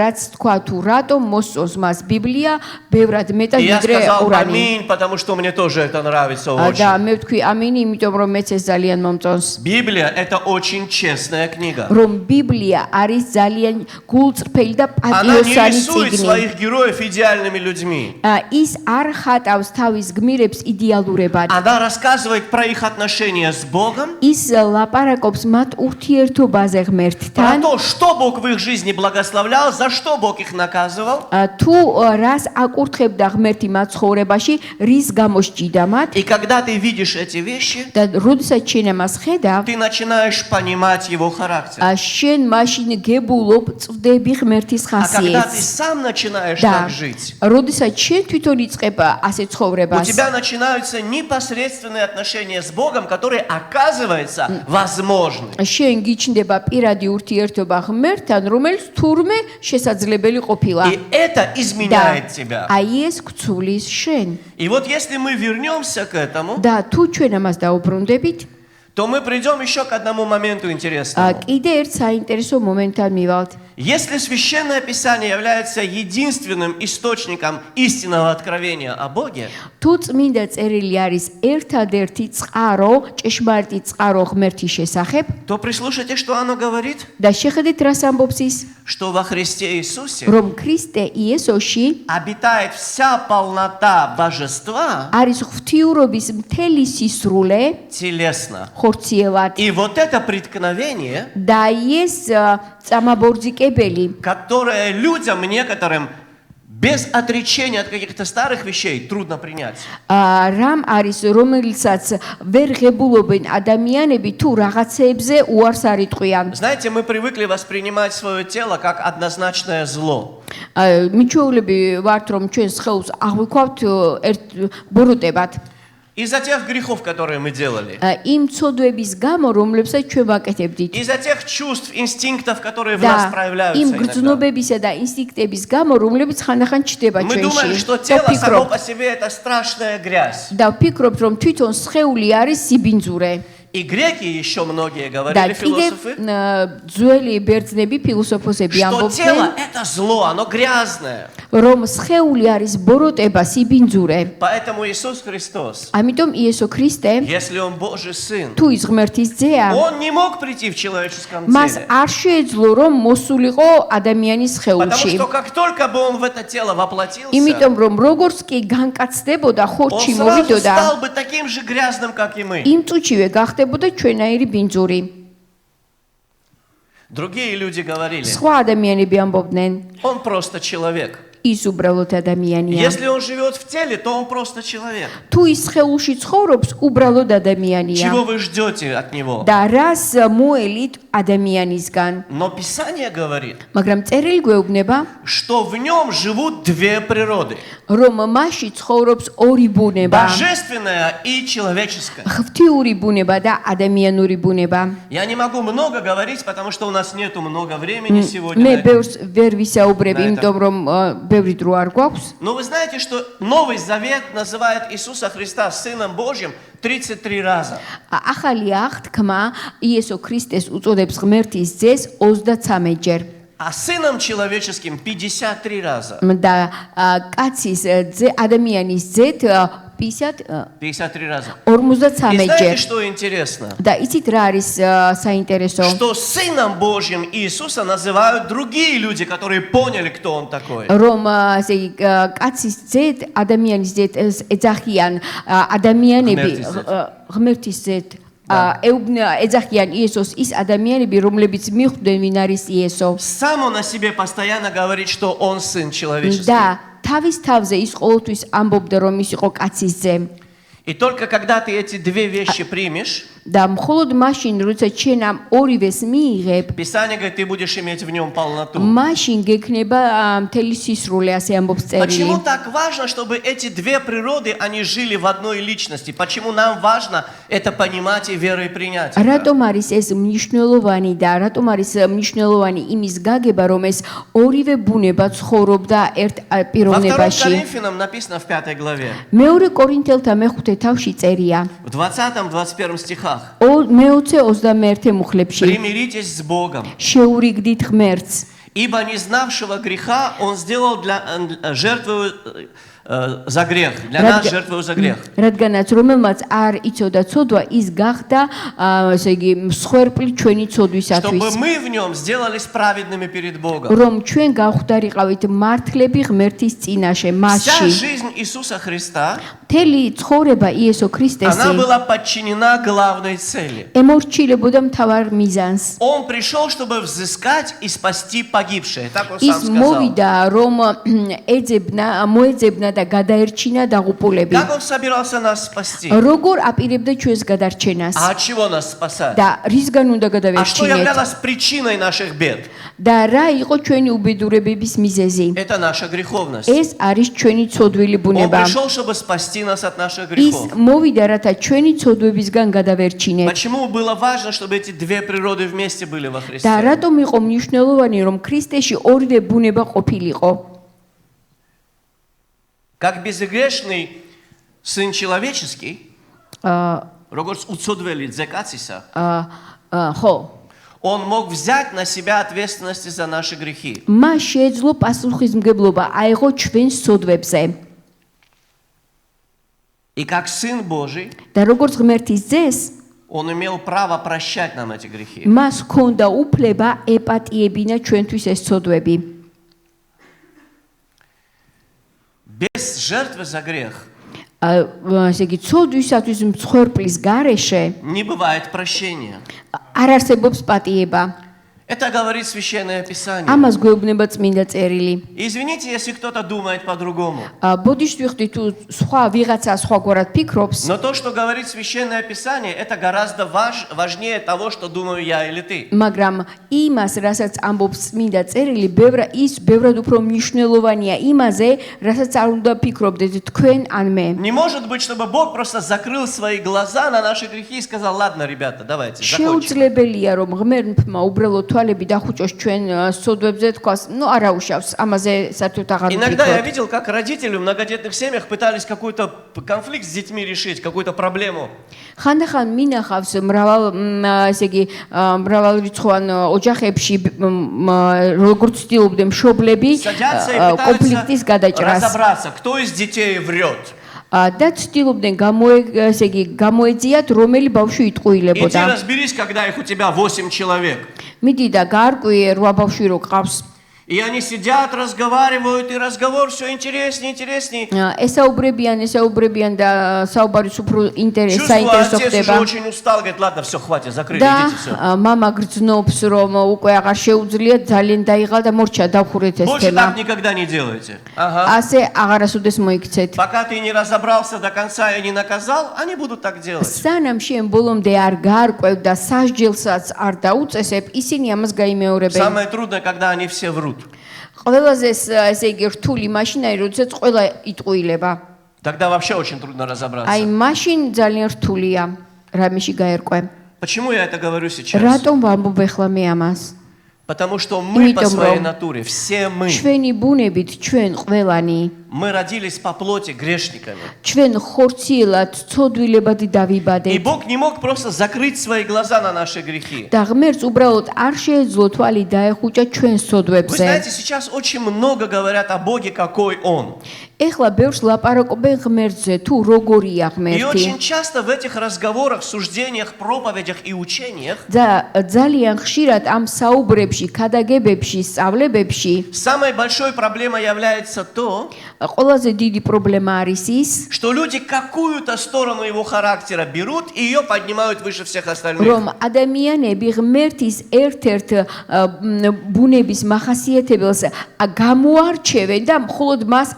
რაც თქვა თუ რატომ მოსწონს მას ბიბლია, ბევრად მეტად И я ვიდრე сказал ყურანი. аминь, потому что мне тоже это нравится და очень. მე ვთქვი ამინი, იმიტომ რომ მეც ეს ძალიან მომწონს. Библия – это очень честная книга. რომ ბიბლია არის ძალიან გულწრფელი და Она не პატიოსანი рисует წიგნი. своих героев идеальными людьми. ის არ ხატავს თავის გმირებს იდეალურებად. Она рассказывает про их отношения с Богом, ის ლაპარაკობს მათ ურთიერთობაზე про ღმერთთან. то, что Бог в их жизни благословлял, за что Бог их наказывал. თუ რას აკურთხებდა ღმერთი მათ ცხოვრებაში, რის გამო სჭიდა მათ. И когда ты видишь эти вещи, და როდესაც შენ ამას ხედავ, ты начинаешь понимать его характер. შენ მაშინ გებულობ წვდები ღმერთის А когда ты ხასიათს. сам начинаешь და так жить, როდესაც შენ თვითონ იწყებ ასე у ცხოვრებას, тебя начинаются непосредственные отношения с Богом, которые, оказывается, возможны. შენ გიჩნდება პირადი ურთიერთობა ღმერთთან, რომელიც თურმე შესაძლებელი ყოფილა. И это изменяет тебя. აი ეს გცulis შენ. И вот если мы вернемся к этому, და თუ ჩვენ ამას დაუბრუნდებით, то мы придем еще к одному моменту интересному. კიდე ერთ საინტერესო მომენტთან მივალთ. Если Священное Писание является единственным источником истинного откровения о Боге, თუ წმინდა წერილი არის ერთადერთი წყარო, ჭეშმარიტი წყარო ღმერთის შესახებ, то прислушайте, что оно говорит, და შეხედეთ რას ამბობს ის, что во Христе Иисусе რომ ქრისტე იესოში обитает вся полнота божества არის ღვთიურობის მთელი სისრულე телесно. ხორციელად. И вот это преткновение, და ეს წამაბორძიკებელი, которое людям некоторым без отречения от каких-то старых вещей трудно принять. რამ არის რომელსაც ვერ ღებულობენ ადამიანები თუ რაღაცეებზე უარს არ იტყვიან. Знаете, мы привыкли воспринимать свое тело как однозначное зло. მიჩვეულები ვართ რომ ჩვენს ხელს აღვიქვავთ ერთ ბოროტებად. Из-за тех грехов, которые мы делали. იმ ცოდვების გამო, რომლებსაც ჩვენ ვაკეთებდით. Из-за тех чувств, инстинктов, которые в нас და проявляются იმ иногда. გრძნობებისა და ინსტინქტების გამო, რომლებიც ხანდახან ჩდება Мы думаем, ჩვენში. что тело само по себе это страшная грязь. და ვფიქრობთ, რომ თვითონ სხეული არის სიბინძურე. И греки еще многие და говорили, კიდევ философы, ძველი ბერძნები, ფილოსოფოსები что ამბობდნენ, тело это зло, оно грязное. რომ სხეული არის ბოროტება, სიბინძურე. Поэтому Иисус Христос, ამიტომ იესო ქრისტე, если Он Божий Сын, თუ ის ღმერთის ძეა, Он не мог прийти в человеческом მას теле. არ შეეძლო რომ მოსულიყო ადამიანის Потому სხეულში. что как только бы Он в это тело воплотился, იმიტომ რომ როგორც კი განკაცდებოდა, Он ხორცში сразу მოვიდოდა, стал бы таким же грязным, как и мы. იმ წუთშივე გახდებოდა ჩვენაირი ბინძური. Другие люди говорили, სხვა ადამიანები ამბობდნენ, Он просто человек. ის უბრალოდ ადამიანია. Если Он живет в теле, то Он просто человек. თუ ის სხეულში ცხოვრობს, უბრალოდ ადამიანია. Чего вы ждете от Него? და რას მოელით ადამიანისგან? Но Писание говорит, მაგრამ წერილი გვეუბნება, что в Нем живут две природы. რომ მასში ცხოვრობს ორი ბუნება. Божественная и человеческая. ღვთიური ბუნება და ადამიანური буნება. Я не могу много говорить, потому что у нас нету много времени сегодня. მე ბევრს ვერ ვისაუბრები, Да, это- იმიტომ რომ ბევრი დრო არ გვაქვს. Но вы знаете, что Новый Завет называет Иисуса Христа Сыном Божьим 33 раза. ახალი აღთქმა იესო ქრისტეს უწოდებს ღმერთის ძეს 33 ჯერ. А Сыном Человеческим 53 раза. და კაცის ძე ადამიანის ძეთ 53 раза. 43 И знаете, ჯერ. что интересно? და იცით რა არის საინტერესო? Что Сыном Божьим Иисуса называют другие люди, которые поняли, кто Он такой. რომ ასე კაცის ძეთ ადამიანის ძეთ ეძახიან ადამიანები ღმერთის ძეთ ეძახიან იესოს ის ადამიანები რომლებიც მიხვდნენ ვინ არის იესო Сам Он о себе постоянно говорит, что Он Сын Человеческий. და თავის თავზე ის ყოველთვის ამბობდა რომ ის იყო კაცის ძე И только когда ты эти две вещи примешь, და მხოლოდ მაშინ როდესაც შენ ამ ორივეს მიიღებ Писание говорит, ты будешь иметь в нем полноту. მაშინ გექნება მთელი სისრულე ასე ამბობს Почему წერილი так важно, чтобы эти две природы, они жили в одной личности? Почему нам важно это понимать и верой принять? это? რატომ არის ეს მნიშვნელოვანი და რატომ არის მნიშვნელოვანი იმის გაგება რომ ეს ორივე ბუნება ცხოვრობდა ერთ Во 2 პიროვნებაში Коринфянам написано в 5 главе. მეორე კორინთელთა მეხუთე მეხუთე თავში წერია. В 20-21 стихах. მე-20-21 მუხლებში. Примиритесь с Богом. შეურიგდით ღმერთს. Ибо не знавшего греха Он сделал для жертву за грех. Для нас жертву за грех. რადგანაც რომელმაც არ იცოდა ცოდვა, ის გახდა, ესე იგი, მსხვერპლი ჩვენი ცოდვისათვის. Чтобы мы в нем сделались праведными перед Богом. რომ ჩვენ გავხდარიყავით მართლები ღმერთის წინაშე, Вся მასში. жизнь Иисуса Христа, მთელი ცხოვრება იესო она ქრისტესი была подчинена главной цели. ემორჩილებოდა მთავარ მიზანს. Он пришел, чтобы взыскать и спасти погибшие. Так он ის сам сказал. მოვიდა, რომ მოეძებნა და გადაერჩინა დაღუპულები. Как он собирался нас спасти? როგორ აპირებდა ჩვენს გადარჩენას А от чего нас спасать? და რისგან უნდა А что გადავერჩინეთ являлось причиной наших бед? და რა იყო ჩვენი უბედურებების მიზეზი? Это наша греховность. ეს არის ჩვენი ცოდვილი Он ბუნება. пришел, чтобы спасти нас от наших ის грехов. მოვიდა, რათა ჩვენი ცოდვებისგან გადავერჩინეთ. Почему было важно, чтобы эти две природы вместе были во და Христе? რატომ იყო მნიშვნელოვანი, რომ ქრისტეში ორივე ბუნება ყოფილიყო? Как безгрешный Сын Человеческий, როგორც უცოდველი ძეკაცისა, ხო, Он мог взять на себя ответственность за наши грехи. მას შეეძლო პასუხისმგებლობა აიღო ჩვენს ცოდვებზე. И как Сын Божий, და როგორც ღმერთის ძეს, Он имел право прощать нам эти грехи. მას ჰქონდა უფლება ეპატიებინა ჩვენთვის ეს ცოდვები. Без жертвы за грех ესე იგი, ცოდვისათვის მსხვერპლის გარეშე не бывает прощения. არ არსებობს პატიება. Это говорит Священное Писание. ამას გვეუბნება წმინდა წერილი. Извините, если кто-то думает по-другому. ბოდიშ ვიხდი თუ სხვა ვიღაცა სხვაგვარად ფიქრობს, Но то, что говорит Священное Писание, это гораздо важнее того, что думаю я или ты. მაგრამ იმას, რასაც ამბობს წმინდა წერილი, ბევრად უფრო მნიშვნელოვანია იმაზე, რასაც არ უნდა ფიქრობდეთ თქვენ ან მე. Не может быть, чтобы Бог просто закрыл свои глаза на наши грехи и сказал: ладно, ребята, давайте, закончим. შეუძლებელია, რომ ღმერთმა უბრალოდ თვალები დახუჭოს ჩვენ სოდვებზე, თქვას, ну, არა უშავს, ამაზე საერთოდ აღარ Иногда я ვფიქრობ. видел, как родители в многодетных семьях пытались какой-то конфликт с детьми решить, какую-то проблему. ხანდახან მინახავს ესე იგი, მრავალრიცხოვან ოჯახებში როგორც ცდილობდნენ მშობლები Садятся и კონფლიქტის пытаются გადაჭრას. разобраться, кто из детей врет. და ცდილობდნენ ესე იგი, გამოეძიათ, რომელი ბავშვი Иди იტყუილებოდა. разберись, когда их у тебя 8 человек. მიდი და გაარკვიე 8 ბავშვი რო ყავს. И они сидят, разговаривают, и разговор все интереснее, интереснее. ესაუბრებიან და საუბარი უფრო Чувствую, საინტერესო отец уже ხდება. очень устал, говорит: ладно, все, хватит, закрыли, და идите, все. мама გრძნობს, რომ უკვე აღარ შეუძლია, ძალიან დაიღალ და მორჩა დავხურეთ ეს Больше თემა. так никогда не делайте. Ага. ასე აღარასოდეს მოიქცეთ. Пока ты не разобрался до конца и не наказал, они будут так делать. სანამ შენ ბოლომდე არ გაარკვევ და სასჯელსაც არ დაუწესებ, ისინი ამას გაიმეორებენ. Самое трудное, когда они все врут. ყველაზე ესე იგი რთული მაშინაა, როდესაც ყველა იტყუილება. Тогда вообще очень трудно разобраться. აი მაშინ ძალიან რთულია რამეში გაერკვე. Почему я это говорю сейчас? რატომ ვამბობ ეხლა მე ამას? Потому что мы по იმიტომ, своей რომ натуре, все мы, ჩვენი ბუნებით ჩვენ ყველანი мы родились по плоти грешниками. ჩვენ ხორციელად ცოდვილებად И დავიბადეთ Бог не мог просто закрыть свои глаза на наши грехи. და ღმერთს უბრალოდ არ შეეძლო თვალი დაეხუჭა ჩვენს Вы ცოდვებზე. знаете, сейчас очень много говорят о Боге, какой Он. ეხლა ბევრს ლაპარაკობენ ღმერთზე, თუ როგორია И ღმერთი. очень часто в этих разговорах, суждениях, проповедях и учениях და ძალიან ხშირად ამ საუბრებში, ქადაგებებში, სწავლებებში самой большой проблемой является то, ყველაზე დიდი პრობლემა არის ის, что люди какую-то сторону его характера берут и ее поднимают выше всех остальных. რომ ადამიანები ღმერთის ერთ-ერთ ბუნების მახასიათებელს გამოარჩევენ და მხოლოდ მას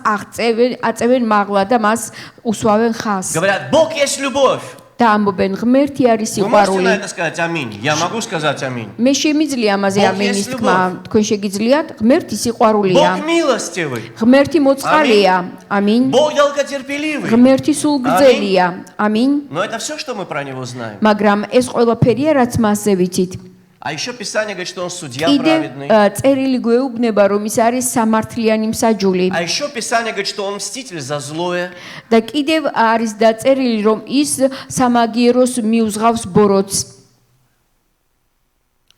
აწევენ მაღლა და მას უსვავენ ხაზს. Говорят: Бог есть любовь. და ამბობენ ღმერთი არის Вы можете სიყვარული. на это сказать аминь? Я могу сказать аминь. მე შემიძლია ამაზე Бог ამინის есть თქმა, თქვენ შეგიძლიათ? ღმერთი სიყვარულია. Бог милостивый. ღმერთი მოწყალია. ამინ. Бог долготерпеливый. ღმერთი სულგრძელია. ამინ. Но это все, что мы про него знаем. მაგრამ ეს ყველაფერია, რაც მასზე ვიცით. А еще Писание говорит, что он судья კიდევ праведный. წერილი გვეუბნება, რომ ის არის სამართლიანი მსაჯული. А еще Писание говорит, что он мститель за злое. და კიდევ არის დაწერილი, რომ ის სამაგიეროს მიუძღავს ბოროტს.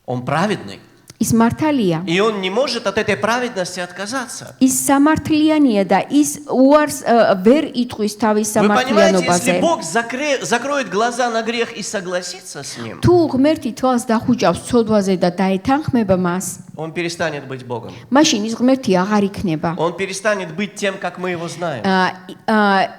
Он праведный. ის მართალია. И он не может от этой праведности отказаться. ის სამართლიანია და ის უარს ვერ იტყვის თავის Вы понимаете, если სამართლიანობაზე. Бог закроет глаза на грех и согласится с ним, თუ ღმერთი თვალს დახუჭავს ცოდვაზე და დაეთანხმება მას, он перестанет быть Богом. მაშინ ის ღმერთი აღარ იქნება. Он перестанет быть тем, как мы его знаем.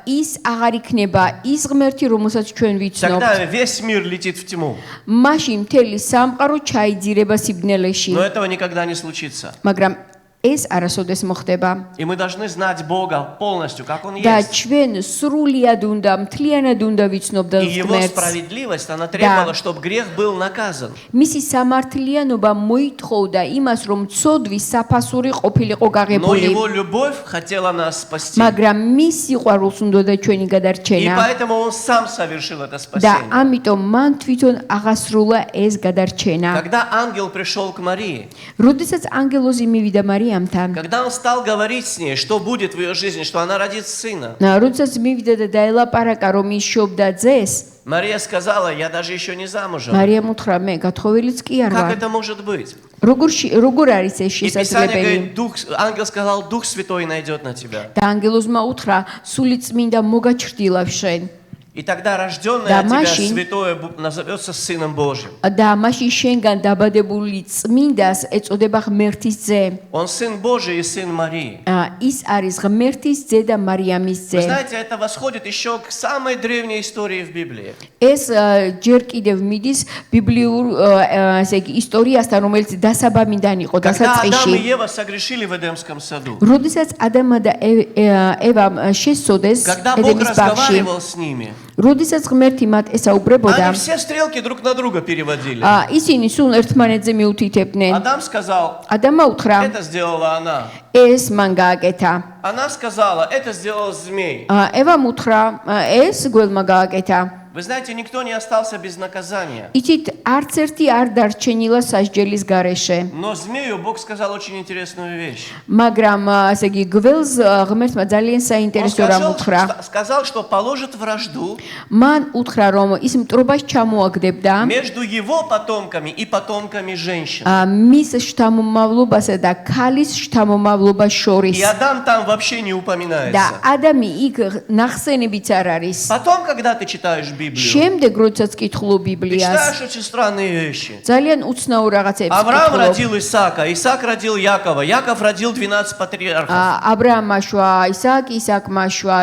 ის აღარ იქნება ის ღმერთი, რომელსაც ჩვენ ვიცნობთ. Тогда весь мир летит в тьму. მაშინ მთელი სამყარო ჩაიძირება სიბნელეში. Но этого никогда не случится. მაგრამ ეს არასოდეს მოხდება. И мы должны знать Бога полностью, как Он და есть. ჩვენ სრულიად უნდა, მთლიანად უნდა ვიცნობ და И Его ღმერთს. справедливость, она требовала, чтобы грех был наказан. მისი სამართლიანობა მოითხოვდა იმას, რომ ცოდვი საფასური ყოფილიყო Но გაღებული. Его любовь хотела нас спасти. მაგრამ მის სიყვარულს უნდოდა ჩვენი И გადარჩენა. поэтому Он сам совершил это და спасение. ამიტომ მან თვითონ აღასრულა ეს გადარჩენა. Когда ангел пришел к Марии, როდესაც ანგელოზი მივიდა მარიამთან, когда он стал говорить с ней, что будет в ее жизни, что она родит сына, როდესაც მივიდა და დაელაპარაკა, რომ ის შობდა ძეს, Мария сказала, я даже еще не замужем. მარიამ უთხრა, მე გათხოვილიც კი არ Как ვარ. это может быть? როგორ არის ეს И Писание შესაძლებელი? говорит, ангел сказал, Дух Святой найдет на тебя. და ანგელოზმა უთხრა, სული წმინდა მოგაჩრდილავ შენ. И тогда рожденное Да, от тебя Машин. святое назовется Сыном Божьим. და მაშინ შენგან დაბადებული წმინდას ეწოდება ღმერთის ძე. Он Сын Божий и Сын Марии. ის არის ღმერთის ძე და მარიამის Вы ძე. знаете, это восходит еще к самой древней истории в Библии. ეს ჯერ კიდევ მიდის ბიბლიურ ესე იგი ისტორიასთან, რომელიც დასაბამიდან იყო Когда Адам и დასაწყისში. Ева согрешили в Эдемском саду, როდესაც ადამა და ევა შესწოდეს когда Бог ედენის ბაღში, разговаривал с ними, როდესაც ღმერთი მათ ესაუბრებოდა, они все стрелки друг на друга переводили. ისინი სულ ერთმანეთზე მიუთითებდნენ. Адам сказал, ადამა უთხრა, это сделала она. ეს მან გააკეთა. Она сказала, это сделал змей. ევა უთხრა, ეს გველმა გააკეთა. Вы знаете, никто не остался без наказания. იცით, არც ერთი არ დარჩენილა სასჯელის გარეშე. Но змею Бог сказал очень интересную вещь. მაგრამ ასე იგი გველს ღმერთმა ძალიან Он საინტერესო რამ უთხრა. сказал, что положит вражду მან უთხრა, რომ ის მტრობას ჩამოაგდებდა между его потомками и потомками женщин. მის შთამომავლობასა და ქალის შთამომავლობას შორის. И Адам там вообще не და упоминается. ადამი იქ ნახსენებიც არ არის. Потом, когда ты читаешь Библию, შემდეგ როდესაც კითხულობ ты ბიბლიას, читаешь очень странные вещи. ძალიან უცნაურ რაღაცებს Авраам კითხულობ. родил Исаака, Исаак родил Якова, Яков родил 12 патриархов. აბრაამმა შვა, ისააკმა შვა,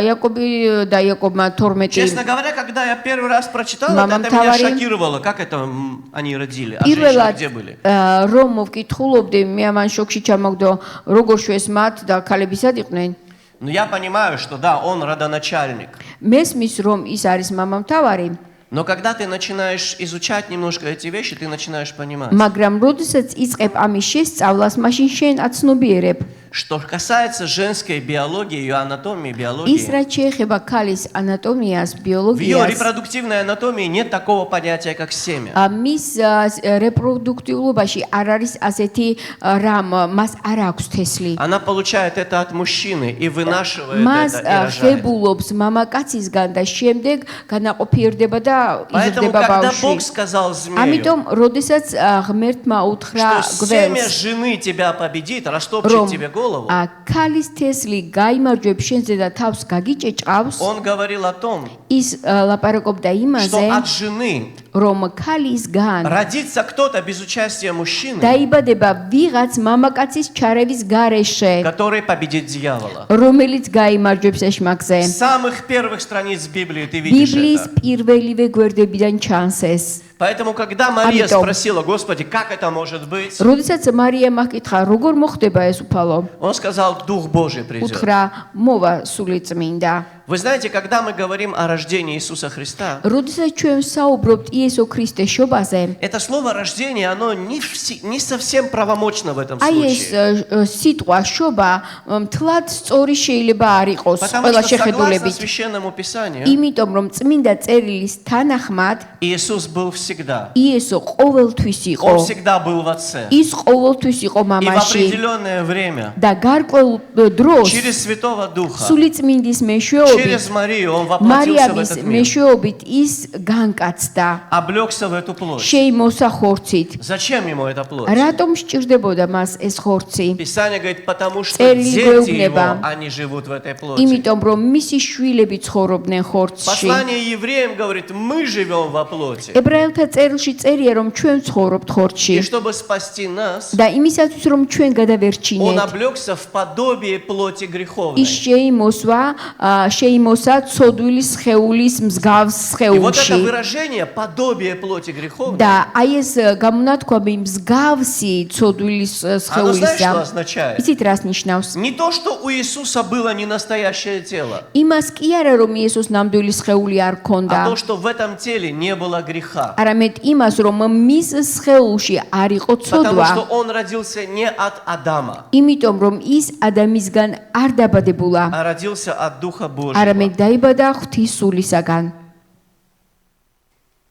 იაკობი და იაკობმა 12. Честно говоря, когда я первый раз прочитал Мама это меня Таварин. шокировало. Как это они родили? А женщины პირველად где были? რომ მოვკითხულობდი, მე ამან შოქში ჩამოგდო, როგორ შვეს მათ და ქალები სად იყვნენ? Ну, я понимаю, что да, он родоначальник. მესმის რომ ის არის მამამთავარი, Но когда ты начинаешь изучать немножко эти вещи, ты начинаешь понимать, მაგრამ როდესაც იწყებ ამის შესწავლას, მაშინ შენ აცნობიერებ. что касается женской биологии, ее анатомии, ის биологии, რაც შეეხება ქალის ანატომიას, в ее ბიოლოგიას, репродуктивной анатомии нет такого понятия, как семя. მის რეპროდუქტიულობაში არ არის ასეთი რამ, მას არ აქვს თესლი. Она получает это от мужчины и вынашивает მას это и рожает. ხებულობს მამაკაცისგან და შემდეგ განაყოფიერდება და Поэтому, იზრდება когда ბავშვი. Бог сказал змею, ამიტომ, როდესაც ღმერთმა უთხრა что семя გველს, жены тебя победит, растопчет რომ тебе голову, ქალის თესლი გაიმარჯვებს შენზე და თავს გაგიჭეჭყავს, он говорил о том, ის ლაპარაკობდა что იმაზე, от жены რომ ქალისგან родится кто-то без участия мужчины, დაიბადება ვიღაც მამაკაცის ჩარევის გარეშე, который победит дьявола. რომელიც გაიმარჯვებს ეშმაკზე. С самых первых страниц Библии ты видишь ბიბლიის это. პირველივე გვერდებიდან ჩანს ეს. Поэтому, когда Мария Амитом. спросила, Господи, как это может быть? როდესაც მარიამ აკითხა, როგორ მოხდება ეს უფალო? Он сказал, Дух Божий придет. უთხრა, მოვა სული წმინდა. Вы знаете, когда мы говорим о рождении Иисуса Христа, როდესაც ჩვენ საუბრობთ იესო ქრისტეს შობაზე, это слово «рождение», оно не совсем правомочно в этом აი ეს случае. სიტყვა შობა მთლად სწორი შეიძლება არ იყოს Потому ყველა что согласно შეხედულებით. Священному Писанию, იმიტომ რომ წმინდა წერილის თანახმად Иисус был всегда. იესო ყოველთვის იყო. Он всегда был в Отце. ის ყოველთვის იყო И в მამაში определенное время, და გარკვეულ დროს через Святого Духа, სული წმინდის მეშვეობით через Марию, Он воплотился в მარიამის этот мир, მეშვეობით ის განკაცდა облегся в эту плоть. შეიმოსა ხორცით. Зачем ему эта плоть? რატომ სჭირდებოდა მას ეს ხორცი? Писание говорит, потому что Წერილი дети გვეუბნება, его, они живут в этой плоти. იმიტომ რომ მისი შვილები ცხოვრობდნენ ხორცში. Послание евреям говорит, мы живем во плоти. ებრაელთა წერილში წერია რომ ჩვენ ცხოვრობთ ხორცში И чтобы спасти нас, და იმისათვის რომ ჩვენ Он გადავერჩინეთ облегся в подобие плоти греховной. ის შეიმოსა ცოდვილის სხეულის მსგავს И вот это სხეულში выражение подобие плоти греховной, და აი ეს გამონათქვამი მსგავსი ცოდვილის оно знаешь, что სხეულისა означает? იცით რას ნიშნავს? Не то, что у Иисуса было не настоящее тело, იმას კი არა რომ იესოს ნამდვილი სხეული არ а ქონდა то, что в этом теле не было греха. არამედ имას რომ მის სხეულში არ იყო Потому ცოდვა что он родился не от Адама, იმიტომ რომ ის ადამიანისგან არ დაბადებულა а родился от Духа Божьего. არამედ დაიბადა ღვთის სულისაგან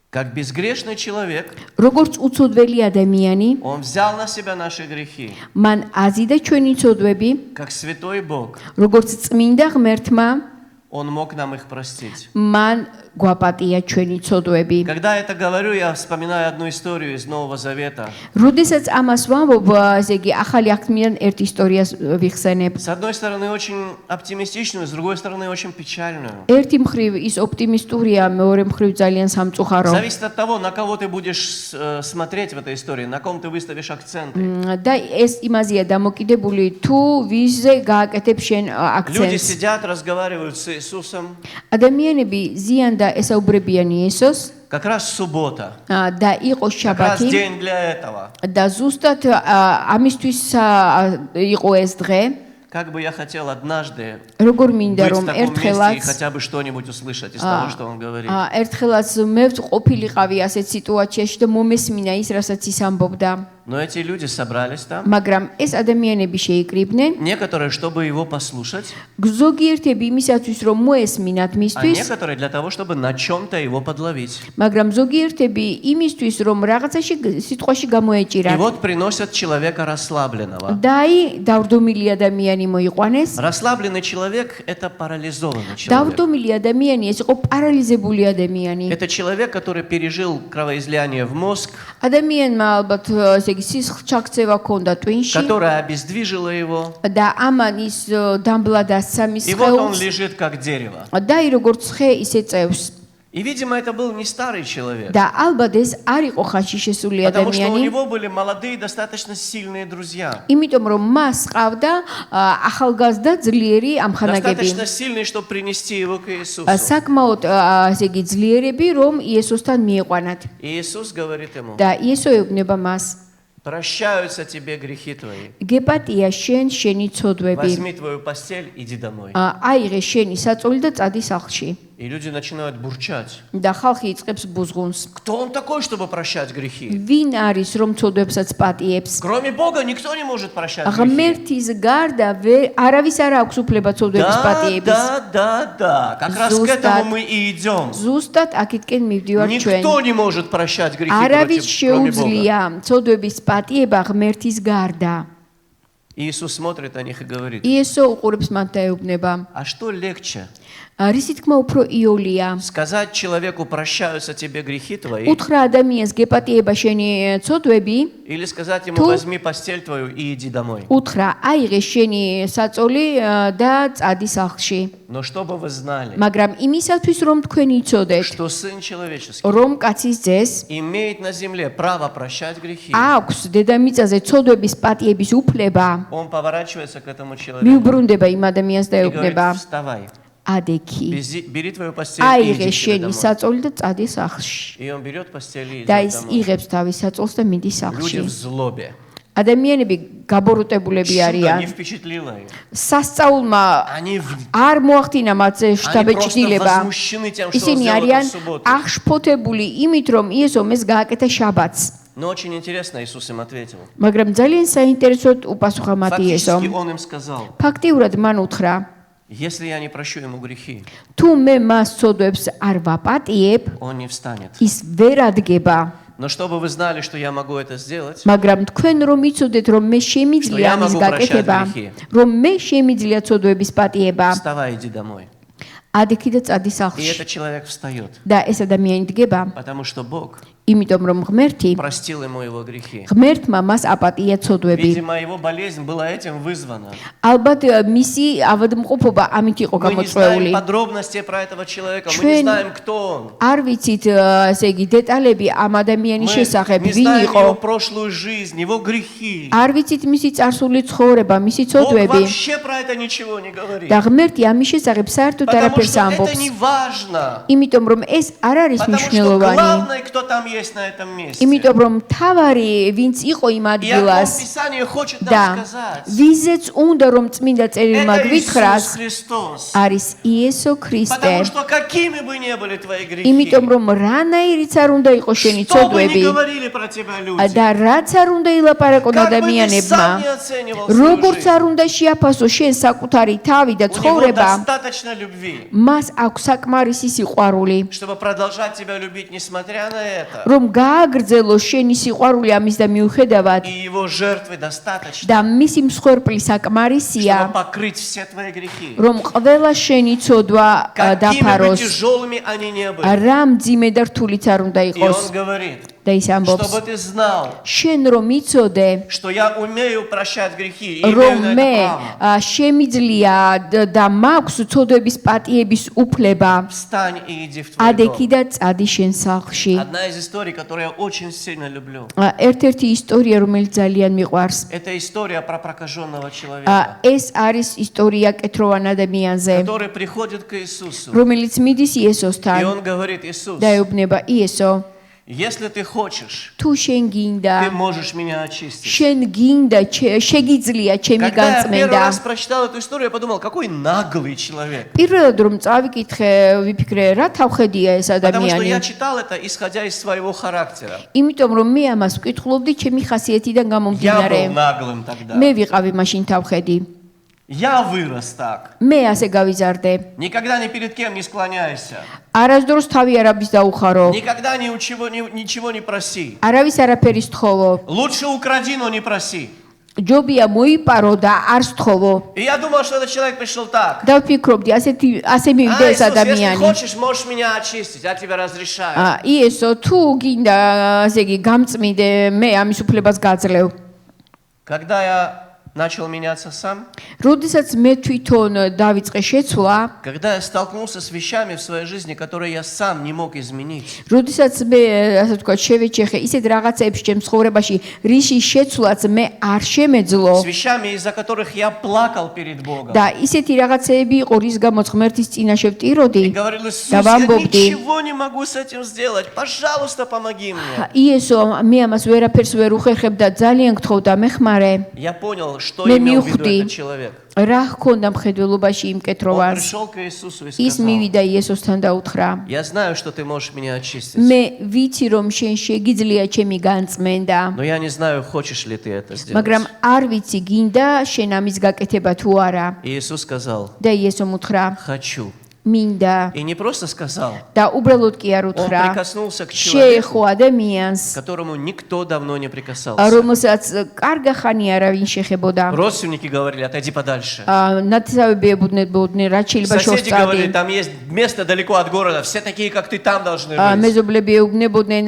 Как безгрешный человек, როგორც უცოდველი ადამიანი он взял на себя наши грехи. მან აზიდა ჩვენი ცოდვები Как святой Бог, როგორც წმინდა ღმერთმა Он мог нам их простить. მან გვაპატია ჩვენი ცოდვები Когда я это говорю, я вспоминаю одну историю из Нового Завета. როდესაც ამას ვამბობ ესე იგი ახალი აღთქმიდან ერთ ისტორიას ვიხსენებ С одной стороны, очень оптимистичную, с другой стороны, очень печальную. ერთი მხრივ ის ოპტიმისტურია მეორე მხრივ ძალიან სამწუხარო Зависит от того, на кого ты будешь смотреть в этой истории, на ком ты выставишь акценты. და ეს იმაზეა დამოკიდებული თუ ვისზე გააკეთებ შენ Люди აქცენტს сидят, разговаривают с Иисусом. ადამიანები ზიან და ესაუბრებიან იესოს Как раз суббота. და იყო Как раз შაბათი день для этого. და ზუსტად ამისთვის იყო ეს დღე Как бы я хотел однажды როგორ მინდა быть в რომ таком месте и ერთხელაც хотя бы что-нибудь услышать из того, что он говорит. ერთხელაც მე ყოფილიყავი ასეთ სიტუაციაში და მომესმინა ის რასაც ის ამბობდა Но эти люди собрались там, მაგრამ ეს ადამიანები შეიკრიბნენ некоторые, чтобы его послушать, ზოგიერთები იმისათვის რომ მოესმინათ а მისთვის некоторые для того, чтобы на чем-то его подловить. მაგრამ ზოგიერთები იმისთვის რომ რაღაცაში სიტყვაში И გამოეჭირათ вот приносят человека расслабленного. და აი დავდომილი ადამიანი მოიყვანეს Расслабленный человек – это парализованный человек. დავდომილი ადამიანი ეს იყო პარალიზებული ადამიანი Это человек, который пережил кровоизлияние в мозг, ადამიანმა ალბათ ესე იგი სისხლჩაქცევა ქონდა ტვინში которое обездвижило его. და ამან ის დამბლა დასცა მის И вот он სხეულს лежит как дерево. და აი როგორც ხე ისე წევს И, видимо, это был не старый человек, და ალბათ ეს არ იყო ხანში შესული потому что у ადამიანი него были молодые, достаточно сильные друзья. იმიტომ რომ მას ყავდა ახალგაზრდა ძლიერი ამხანაგები Достаточно сильные, чтобы принести его к Иисусу. საკმაოდ ესე იგი ძლიერები რომ იესოსთან მieყვანათ И Иисус говорит ему, და იესო ეუბნება მას прощаются тебе грехи твои. გეპატია შენ შენი ცოდვები Возьми твою постель, иди домой. აიღე შენი საწოლი და წადი სახლში И люди начинают бурчать. და ხალხი იწყებს ბუზღუნს Кто он такой, чтобы прощать грехи? ვინ არის რომ ცოდვებსაც პატიებს Кроме Бога никто не может прощать грехи. ღმერთის გარდა არავის არ აქვს უფლება ცოდვების პატიების Да. Как раз к этому мы и идем. ზუსტად აქეთკენ მივდივართ ჩვენ Никто не может прощать грехи, არავის кроме Бога. შეუძლია ცოდვების პატიება ღმერთის გარდა Иисус смотрит на них и говорит, იესო უყურებს მათ და ეუბნება а что легче? რისი თქმა უფრო იოლია Сказать человеку, прощаются тебе грехи твои, უთხრა ადამიანს გეპატიება შენი ცოდვები или сказать ему, Ту- возьми постель твою и иди домой. უთხრა აიღე შენი საწოლი და წადი სახლში Но чтобы вы знали, მაგრამ იმისათვის რომ თქვენ იცოდეთ что Сын Человеческий რომ კაცის ძეს имеет на земле право прощать грехи, აქვს დედამიწაზე ცოდვების პატიების უფლება он поворачивается к этому человеку მიუბრუნდება იმ ადამიანს და и ეუბნება говорит, вставай, ადექი бери твою постель и აიღე иди себе შენი домой. საწოლი და წადი სახლში И он берет постель и და идет ის домой. იღებს თავის საწოლს და მიდის Люди სახლში в злобе. ადამიანები გაბოროტებულები Что-то не არიან. впечатлило их. სასწაულმა Они არ მოახდინა მათზე просто შთაბეჭდილება. возмущены тем, что он ისინი сделал это არიან в субботу. აღშფოთებული იმით, რომ იესომ ეს გააკეთა შაბათს. Но очень интересно, Иисус им ответил. მაგრამ ძალიან საინტერესოდ უპასუხა მათ Фактически იესომ. Он им сказал, ფაქტიურად მან უთხრა: если я не прощу ему грехи, თუ მე მას ცოდვებს არ ვაპატიებ, он не встанет. ის ვერ ადგება. Но чтобы вы знали, что я могу это сделать, მაგრამ თქვენ რომ იცოდეთ, რომ მე შემიძლია Что я ამის могу გაკეთება, прощать грехи. რომ მე შემიძლია ცოდვების პატიება, вставай, иди домой. ადიქი და წადი И სახლში. этот человек встает, და ეს ადამიანი დგება, потому что Бог იმიტომ რომ ღმერთი простил ему его грехи. ღმერთმა მას აპატია ცოდვები. Видимо, его болезнь была этим вызвана. ალბათ მისი ავადმყოფობა ამით იყო Мы не знаем გამოწვეული. подробностей про этого человека, мы не Ჩვენ знаем, кто он. არ ვიცით, ესე იგი, დეტალები ამ ადამიანის Мы შესახებ, не ვინ знаем იყო. его прошлую жизнь, его грехи. არ ვიცით მისი წარსული ცხოვრება, მისი Бог ცოდვები. вообще про это ничего не говорит. და ღმერთი ამის შესახებ საერთოდ Потому არაფერს что это ამბობს. не важно. იმიტომ რომ ეს არ არის Потому что მნიშვნელოვანი. главное, кто там есть на этом месте. იმიტომ რომ თავარი ვინც იყო იმ И о ადგილას том Писание хочет და нам сказать. ვიზეც უნდა რომ წმინდა წერილმა Это Иисус გვითხრას Христос. არის იესო ქრისტე. Потому что какими бы ни были твои грехи, იმიტომ რომ რანაირიც არ უნდა იყოს შენი что бы ни ცოდვები говорили про тебя люди, და რაც არ უნდა ილაპარაკონ как бы ты ადამიანებმა, сам не оценивал свою როგორც жизнь, არ უნდა შეაფასო შენ საკუთარი თავი და у него ცხოვრება, достаточно любви, მას აქვს საკმარისი სიყვარული, чтобы продолжать тебя любить, несмотря на это. რომ გააგრძელოს შენი სიყვარული ამის და მიუხედავად И его жертвы достаточно, და მისი მსხვერპლი საკმარისია, чтобы покрыть все твои грехи. რომ ყველა შენი ცოდვა Какими бы დაფაროს. тяжелыми они не были. რა მძიმე და რთულიც არ უნდა И იყოს. он говорит, და ის ამბობს, чтобы ты знал, შენ რომ იცოდე, что я умею прощать грехи, и რომ имею на მე это право. შემიძლია და მაქვს ცოდვების პატიების უფლება, Встань и иди в твой ადექი дом. და წადი შენ სახლში. Одна из историй, которую я очень сильно люблю, ერთ-ერთი ისტორია, რომელიც ძალიან მიყვარს. это история про прокаженного человека, ეს არის ისტორია კეთროვან ადამიანზე, который приходит к Иисусу. რომელიც მიდის И იესოსთან он говорит, Иисус, და ეუბნება იესო, если ты хочешь, თუ შენ გინდა, ты можешь меня очистить. შენ გინდა, შეგიძლია ჩემი Когда я первый განწმენდა. раз прочитал эту историю, я подумал, какой наглый человек. პირველად რომ წავიკითხე, ვიფიქრე, რა თავხედია ეს Потому что ადამიანი. я читал это, исходя из своего характера. იმიტომ რომ მე ამას ვკითხულობდი ჩემი ხასიათიდან Я გამომდინარე. был наглым тогда. მე ვიყავი მაშინ თავხედი. Я вырос так. მე ასე გავიზარდე. Никогда ни перед кем не склоняйся. არასდროს თავი არაბის დაუხარო. Никогда ничего не проси. არავის არაფერი სთხოვო. Лучше укради, но не проси. ჯობია მოიპარო და არ სთხოვო. И я думал, что этот человек пришел так. და ვფიქრობდი, ასე მივიდა ეს Иисус, если ადამიანი. хочешь, можешь меня очистить, я тебе разрешаю. იესო, თუ გინდა, ასე იგი გამწმინდე, მე ამის უფლებას გაძლევ. Когда я начал меняться сам, როდესაც მე თვითონ დავიწყე შეცვლა, когда я столкнулся с вещами в своей жизни, которые я сам не мог изменить, როდესაც მე, ასე ვთქვათ, შევეჩეხე ისეთ რაღაცებს ჩემ ცხოვრებაში, რიში შეცვლაც მე არ შემეძლო с вещами, из-за которых я плакал перед Богом. და ისეთი რაღაცეები იყო, რის გამოც ღმერთის წინაშე И ვტიროდი говорил, Иисус, და я ვამბობდი, ничего не могу с этим сделать. Пожалуйста, помоги мне. იესო, მე ამას ვერაფერს ვერ უხერხებ და ძალიან გთხოვ და მეხმარე. Я понял, что მე имел в виду მივხვდი, этот человек. რა ჰქონდა მხედველობაში იმ Он კეთროვანს. пришел к Иисусу и ის сказал, მივიდა იესოსთან და უთხრა, я знаю, что ты можешь меня очистить, მე ვიცი რომ შენ შეგიძლია ჩემი განწმენდა, но я не знаю, хочешь ли ты это сделать. მაგრამ არ ვიცი გინდა შენ ამის გაკეთება თუ არა. И Иисус сказал, და იესომ უთხრა, хочу. მინდა. И не просто сказал, და უბრალოდ კი არ он უთხრა, прикоснулся к человеку, შეეხო ადამიანს, к которому никто давно не прикасался. რომელსაც კარგა ხანი არავინ შეხებოდა. Родственники говорили, отойди подальше. ნათესავები ებუდნენ, რაც შეიძლება შორს Соседи говорили, წადი. там есть место далеко от города, все такие, как ты, там должны быть. მეზობლები ეუბნებოდნენ,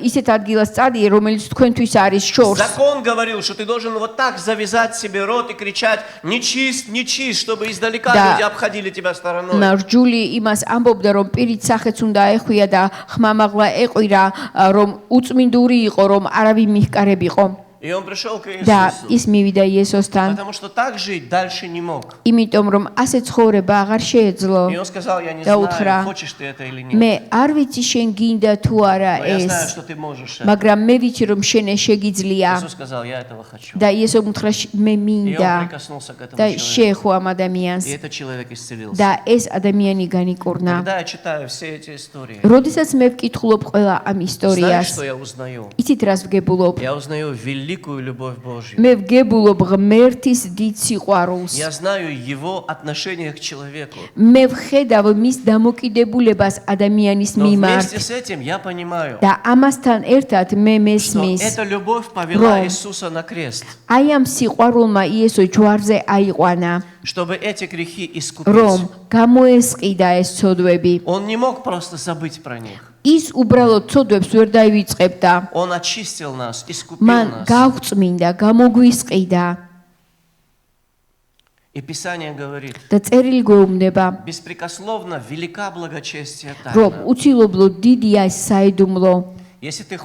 ისეთ ადგილას წადი, რომელიც თქვენთვის არის შორს. Закон говорил, что ты должен вот так завязать себе рот и кричать «нечист, нечист», чтобы издалека Да. люди обходили тебя стороной. ჯული იმას ამბობდა, რომ პირით სახეც უნდა ეხვია და ხმამაღლა ეყვირა, რომ უწმინდური იყო, რომ არავინ მიჰკარებიყო. И он пришел к და Иисусу. ის მივიდა იესოსთან, Потому что так жить дальше не мог. იმიტომ რომ ასე ცხოვრება აღარ შეეძლო. И он сказал, я не Да знаю, утра. хочешь ты это или нет. მე არ ვიცი შენ გინდა თუ არა Но я знаю, ეს, что ты можешь это. მაგრამ მე ვიცი რომ შენ ეს შეგიძლია. Иисус сказал, я этого хочу. და იესო უთხრა მე И он მინდა прикоснулся к этому და человеку. შეეხო ამ ადამიანს И этот человек исцелился. და ეს ადამიანი განიკურნა. Когда я читаю все эти истории, როდესაც მე ვკითხულობ ყველა ამ знаешь, ისტორიას, что я узнаю? იცით რას ვგებულობ? Я узнаю великую любовь Божью. მე ვგებულობ ღმერთის დიდ სიყვარულს. Я знаю его отношение к человеку. მე ვხედავ მის დამოკიდებულებას ადამიანის Но მიმართ вместе с этим я понимаю, და ამასთან ერთად მე что მესმის, эта любовь повела Ром. Иисуса на крест, აი ამ სიყვარულმა იესო ჯვარზე აიყვანა, чтобы эти грехи искупить. რომ გამოესყიდა ეს ცოდვები. Он не мог просто забыть про них. ის უბრალოდ ცოდვებს ვერ დაივიწყებდა. Он очистил нас, искупил მან нас. გავწმინდა, გამოგვისყიდა И Писание говорит, და წერილი გვეუბნება, беспрекословно велика благочестие რომ тайна. უცილობლო დიდია ეს საიდუმლო. Если ты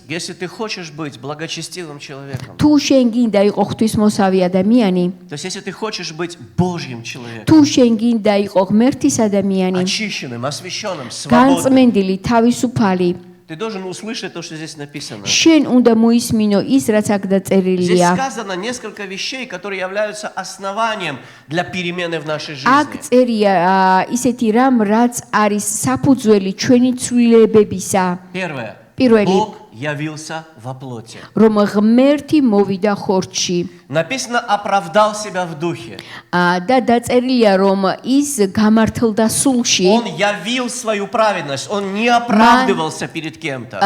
если ты хочешь быть благочестивым человеком, თუ შენ გინდა იყო ღვთისმოსავი ადამიანი, то есть если ты хочешь быть Божьим человеком, თუ შენ გინდა იყო ღმერთის ადამიანი, очищенным, освященным, свободным, განწმენდილი, თავისუფალი, ты должен услышать то, что здесь написано. შენ უნდა მოისმინო ის, რაც აქ Здесь დაწერილია. сказано несколько вещей, которые являются основанием для перемены в нашей აქ жизни. წერია ისეთი რამ, რაც არის საფუძველი ჩვენი ცვლილებებისა. Первое. Პირველი. Бог явился во плоти. რომ ღმერთი მოვიდა ხორცში. Написано, оправдал себя в духе. და დაწერილია რომ ის გამართლდა სულში. Он явил свою праведность, он не оправдывался перед кем-то.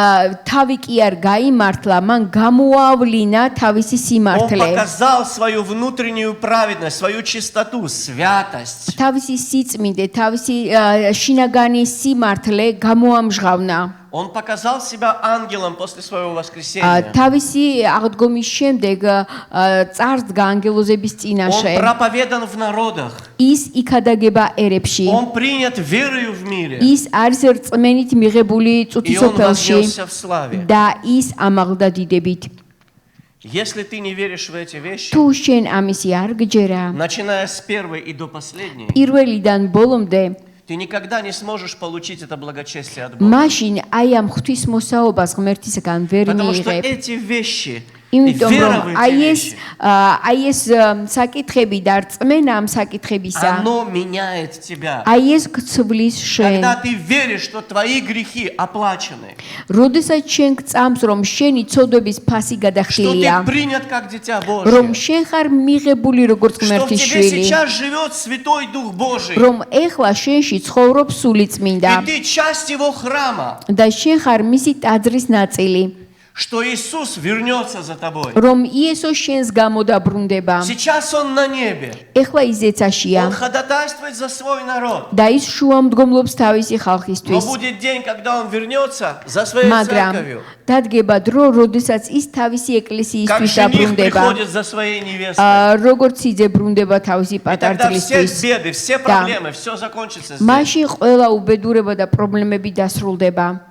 თავი კი არ გაიმართლა, მან გამოავლინა თავისი Он სიმართლე. показал свою внутреннюю праведность, свою чистоту, святость. თავისი სიწმინდე, თავისი შინაგანი სიმართლე გამოამჟღავნა. Он показал себя ангелом после своего воскресения. თავისი აღდგომის შემდეგ წარსდგა ანგელოზების Он წინაშე. проповедан в народах. ის იქადაგება ერებში. Он принят верою в мире. ის არის რწმენით მიღებული И он წუთისოფელში вознесся в славе. და ის ამაღლდა დიდებით. Если ты не веришь в эти вещи, თუ შენ ამისი არ გჯერა, начиная с первой и до последней, პირველიდან ბოლომდე, ты никогда не сможешь получить это благочестие от Бога. მაშინ აი ამ ღვთისმოსაობას ღმერთისგან ვერ Потому что მიიღებ. эти вещи, იმიტომ вера რომ в აი эти ეს вещи, საკითხები და რწმენა ამ საკითხებისა, оно меняет тебя. აი ეს გცვლის შენ. Когда ты веришь, что твои грехи оплачены, როდესაც შენ გწამს რომ შენი ცოდვების ფასი что ты გადახდილია, принят как дитя რომ Божье, შენ ხარ მიღებული როგორც что в ღმერთის тебе შვილი, сейчас живет Святой Дух Божий, რომ ეხლა შენში ცხოვრობს სული წმინდა и ты часть Его храма, და შენ ხარ მისი ტაძრის ნაწილი, что Иисус вернется за тобой. რომ იესო შენს გამოდაბრუნდება. Сейчас Он на небе. ეხლა ის ეცაშია Он ходатайствует за свой народ. და ის შუამდგომლობს თავისი Но ხალხისთვის. будет день, когда Он вернется за своей მაგრამ церковью. დადგება დრო, როდესაც ის თავისი Как ეკლესიისთვის жених დაბრუნდება, приходит за своей невестой. როგორც იძე ბრუნდება თავისი И тогда все პატარძლისთვის. беды, все проблемы, все закончится здесь. მაშინ ყველა უბედურება და პრობლემები დასრულდება.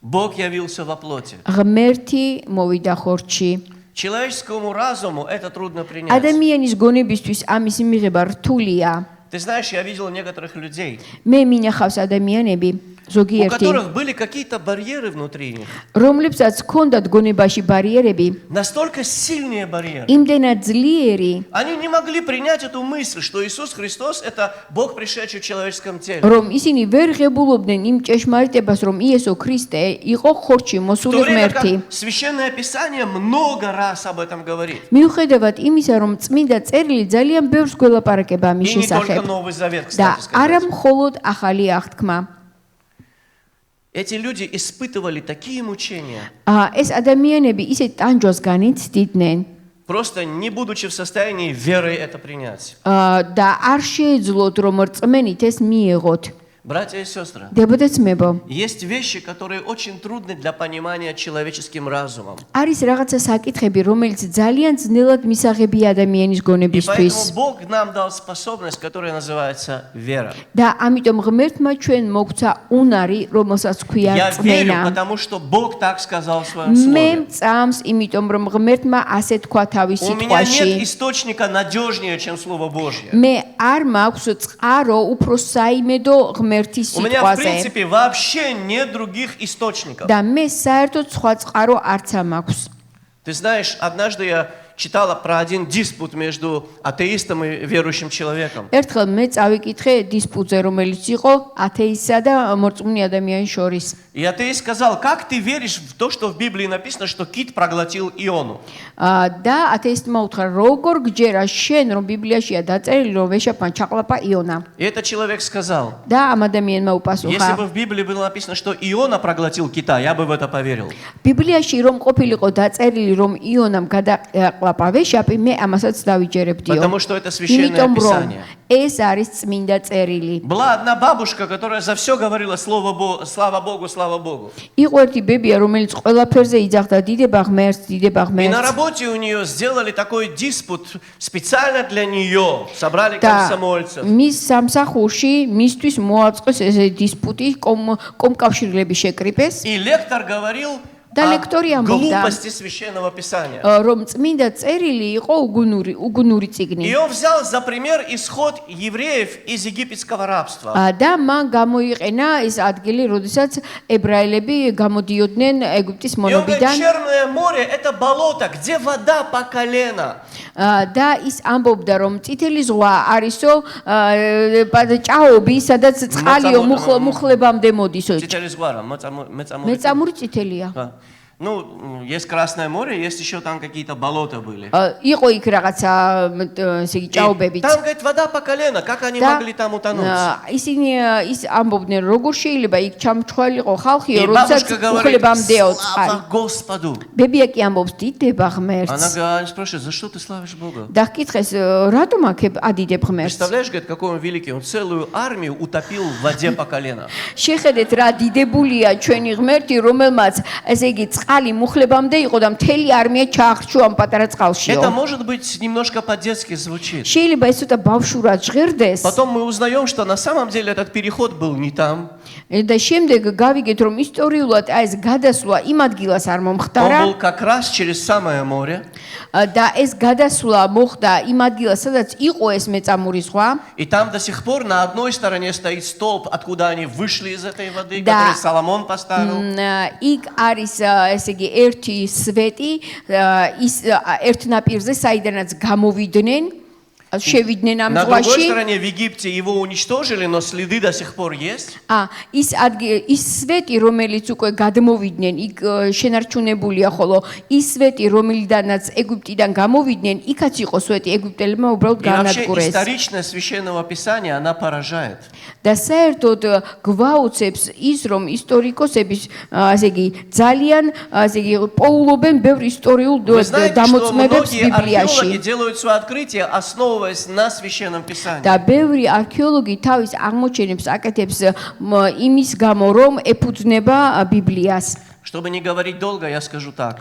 Бог явился во плоти. ღმერთი მოვიდა ხორცში. Человеческому разуму это трудно принять. ადამიანის გონებისთვის ამის მიღება რთულია. Ты знаешь, я видел некоторых людей, მე მინახავს ადამიანები, у ზოგიერთი, которых были какие-то барьеры внутри них. რომლებსაც ჰქონდათ გონებაში ბარიერები, Настолько сильные барьеры. იმდენად ძლიერი, Они не могли принять эту мысль, что Иисус Христос – это Бог, пришедший в человеческом теле. რომ ისინი ვერ ღებულობდნენ იმ ჭეშმარიტებას, რომ იესო ქრისტე იყო ხორცში В მოსული то время ღმერთი. как Священное Писание много раз об этом говорит. მიუხედავად იმისა, რომ წმინდა წერილი ძალიან ბევრს გველაპარაკება ამის И не только შესახებ Новый Завет, და кстати არა сказать. მხოლოდ ახალი აღთქმა. Эти люди испытывали такие мучения, ეს ადამიანები ისეთ ტანჯვას განიცდიდნენ просто не будучи в состоянии верой это принять. და არ შეეძლოთ რომ რწმენით ეს მიეღოთ. Братья и сестры, დებოდა ძმებო, есть вещи, которые очень трудны для понимания человеческим разумом. არის რაღაცა საკითხები, რომელიც ძალიან ძნელად მისაღებია ადამიანის И გონებისთვის. поэтому Бог нам дал способность, которая называется вера. და ამიტომ ღმერთმა ჩვენ მოგცა უნარი, რომელსაც ქვია Я верю, წმენა. потому что Бог так сказал в своем მე слове. წამს, იმიტომ რომ ღმერთმა ასე თქვა თავის У меня нет სიტყვაში. источника надежнее, чем Слово Божье. მე არ მაქვს წყარო უფრო საიმედო ღმერთის У меня, в სიტყვაზე. принципе, вообще нет других источников. და მე საერთოდ სხვა წყარო არც ამაქვს. Ты знаешь, однажды я читала про один диспут между атеистом и верующим человеком. ერთხელ მე წავიკითხე დისპუტზე, რომელიც იყო ათეისტსა და მორწმუნე ადამიანის შორის. И атеист сказал, как ты веришь в то, что в Библии написано, что кит проглотил Иону? და ათეისტმა უთხრა, როგორ გჯერა შენ, რომ ბიბლიაშია დაწერილი, რომ ვეშაპმა ჩაყლაპა იონა. И этот человек сказал, და ამ ადამიანმა если უპასუხა, бы в Библии было написано, что Иона проглотил кита, я бы в это поверил. ბიბლიაში რომ ყოფილიყო დაწერილი, რომ იონამ გადაყლაპა ვეშაპი, მე ამასაც დავიჯერებდიო. Потому что это священное იმიტომ რომ Писание. ეს არის წმინდა წერილი. Была одна бабушка, которая за все говорила слава Богу, слава Богу, слава Богу. იყო ერთი ბებია, რომელიც ყველაფერზე იძახდა დიდება ღმერთს, დიდება И на ღმერთს. работе у нее сделали такой диспут специально для нее. Собрали და комсомольцев. მის სამსახურში მისთვის მოაწყეს ესე დისპუტი, კომკავშირლები შეკრიბეს, И лектор говорил Да, о лектория амბობდა. глупости священного Писания. რომ წმინდა წერილი იყო უგუნური წიგნი. И он взял за пример исход евреев из египетского рабства. და მან გამოიყენა ეს ადგილი, როდესაც ებრაელები გამოდიოდნენ ეგვიპტის И он говорит, მონობიდან Черное море – это болото, где вода по колено. და ის ამბობდა, რომ წითელი ზღვა арисო ჭაობი, სადაც წყალიო მუხლებამდე მოდისო. მეწამური წითელია. Ну, есть Красное море, есть еще там какие-то болота были. იყო იქ რაღაცა ესე იგი И ჭაობებიც. там, говорит, вода по колено, как они могли там утонуть? ისინი ის амბობდნენ, როგორ შეიძლება იქ ჩამჩხვალიყო ხალხიო, И როდესაც бабушка говорит, მუხლებამდეო წყალი. слава Господу. ბებია კი ამბობს, დიდება Она ღმერთს. говорит, спрашивает, за что ты славишь Бога? და ჰკითხეს, რატომ აქ ადიდებ ღმერთს? Представляешь, говорит, какой он великий, он целую армию утопил в воде по колено. შეხედეთ რა დიდებულია ჩვენი ღმერთი, რომელმაც ესე იგი წყალი მუხლებამდე იყო და მთელი არმია ჩაახრჩო ამ პატარა წყალშიო. Это, может быть, немножко по-детски звучит. შეიძლება ეს ცოტა ბავშვურად ჟღერდეს. Потом мы узнаем, что на самом деле этот переход был не там. და შემდეგ გავიგეთ, რომ ისტორიულად ეს გადასვლა იმ ადგილას არ Он მომხდარა был как раз через самое море. და ეს გადასვლა მოხდა იმ ადგილას, სადაც იყო ეს მეწამური ზღვა. И там до сих пор на одной стороне стоит столб, откуда они вышли из этой воды, Да. который Соломон поставил. იქ არის ესე იგი ერთი სვეტი ის ერთ ნაპირზე, საიდანაც გამოვიდნენ, შევიდნენ ამ На другой ზღვაში. стороне в Египте его уничтожили, но следы до сих пор есть. ის სვეტი, რომელიც უკვე გადმოვიდნენ, იქ შენარჩუნებულია, ხოლო ის სვეტი, რომელიდანაც ეგვიპტიდან გამოვიდნენ, იქაც იყო სვეტი, ეგვიპტელებმა უბრალოდ И вообще განადგურეს. историчность Священного Писания, она поражает. და საერთოდ გვაუცებს ის, რომ ისტორიკოსების, ასე იგი, ძალიან, ასე იგი, პოულობენ ბევრ ისტორიულ Вы знаете, что დამოწმებებს многие археологи ბიბლიაში. делают свое открытие, основываясь на Священном Писании. და ბევრი არქეოლოგი თავის აღმოჩენებს აკეთებს იმის გამო, რომ ეფუძნება ბიბლიას. Чтобы не говорить долго, я скажу так.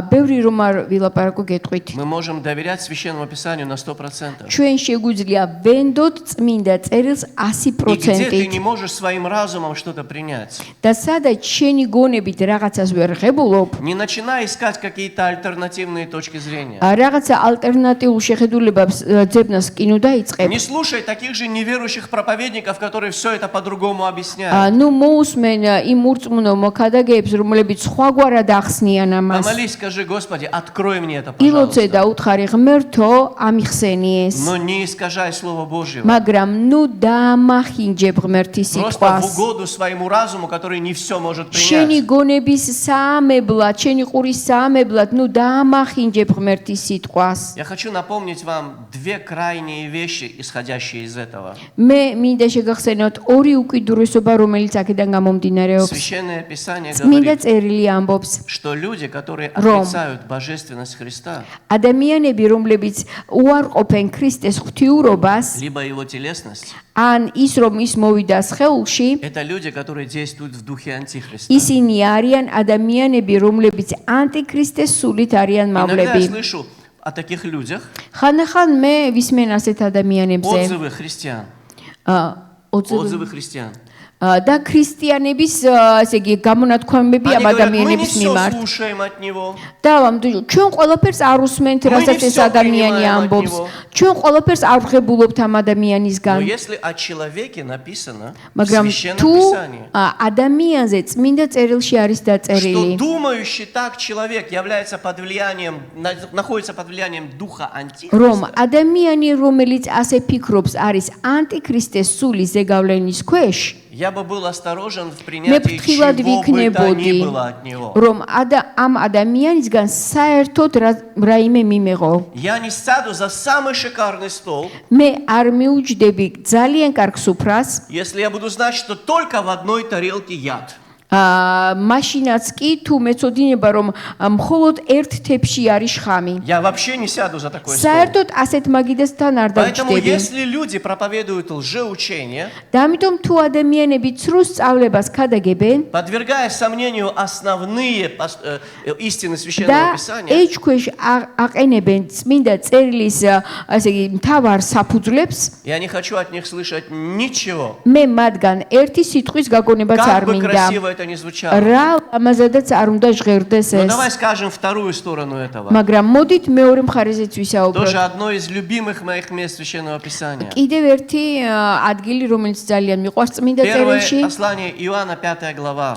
ბევრი რომ არ ვილაპარაკო გეტყვით. Мы можем доверять Священному Писанию на 100%. ჩვენ შეგვიძლია ვენდოთ წმინდა წერილს И где ты 100%. не можешь своим разумом что-то принять. და სადაც შენი გონებით რაღაცას ვერ ღებულობ, Не начинай искать какие-то альтернативные точки зрения. რაღაცა ალტერნატიულ შეხედულებებს ძებნას კინო დაიწყებ. Не слушай таких же неверующих проповедников, которые все это по-другому объясняют. ნუ მოусმენ იმ ურწმუნო მოქადაგეებს, რომლებიც სხვაგვარად ახსნიან ამას. Помолись, скажи, Господи, открой мне это, ილოცე და пожалуйста. უთხარი ღმერთო, ამიხსენი ეს. Но не искажай Слово Божьего. მაგრამ ნუ დაამახინჯებ ღმერთის Просто в სიტყვას. угоду своему разуму, который не все может შენი принять. გონების საამებლად, შენი ყურის საამებლად, ნუ დაამახინჯებ ღმერთის სიტყვას. Я хочу напомнить вам две крайние вещи, исходящие из этого. მე მინდა შეგახსენოთ ორი უკიდურესობა, რომელიც აქედან გამომდინარეობს. Священное Писание წმინდა говорит, წერილი ამბობს, что люди, которые Ром. отрицают божественность Христа, ადამიანები, რომლებიც უარყოფენ ქრისტეს ღვთიურობას, либо его телесность, ან ის რომ ის მოვიდა სხეულში, это люди, которые действуют в духе Антихриста. ისინი არიან ადამიანები, რომლებიც ანტიქრისტეს სულით არიან Иногда я მავლები. слышу о таких людях ხანდახან მე ვისმენ ასეთ ადამიანებზე отзывы христиан. отзывы Отзывы христиан. და ქრისტიანების ესე იგი გამონათქვამები Они ამ говорят, мы не ადამიანების все მიმართ. слушаем от него. და ჩვენ ყველაფერს არ უსმენთ, რასაც ეს всё ადამიანი принимаем от ამბობს. него. ჩვენ ყველაფერს არ ვღებულობთ ამ Но ადამიანისგან. если о человеке написано в მაგრამ Священном თუ Писании, ადამიანზე წმინდა წერილში არის что დაწერილი, думающий так человек является под влиянием, находится под влиянием духа რომ Антихриста, ადამიანი, რომელიც ასე ფიქრობს, არის ანტიქრისტეს სულის ზეგავლენის ქვეშ, я бы был осторожен в მე принятии ფრთხილად чего бы то ვიქნებოდი, ни было от него. რომ ამ ადამიანისგან საერთოდ რაიმე მიმეღო. Я не сяду за самый шикарный стол, მე არ მიუჯდები ძალიან კარგ სუფრას, если я буду знать, что только в одной тарелке яд. მაშინაც კი თუ მეწოდინება რომ მხოლოდ ერთ თეფში არის შხამი. Я вообще не сяду за такой стол. საერთოდ ასეთ მაგიდასთან არ Поэтому, დავჭდები. если люди проповедуют лжеучение, და ამიტომ თუ ადამიანები ცრუს სწავლებას ქადაგებენ подвергая сомнению основные истины და Священного Писания, ეჭქვეშ აყენებენ წმინდა წერილის ასე იგი მთავარ საფუძვლებს, я не хочу от них слышать ничего, მე მათგან ერთი სიტყვის გაგონებაც არ как бы მინდა. красиво это ни звучало. რა ამაზადაც არ უნდა ჟღერდეს Но ეს. давай скажем вторую сторону этого. მაგრამ მოდით მეორე მხარეზეც ვისაუბროთ. Тоже одно из любимых моих мест Священного Писания. კიდევ ერთი ადგილი, რომელიც ძალიან მიყვარს წმინდა Первое წერილში, послание Иоанна, 5 глава.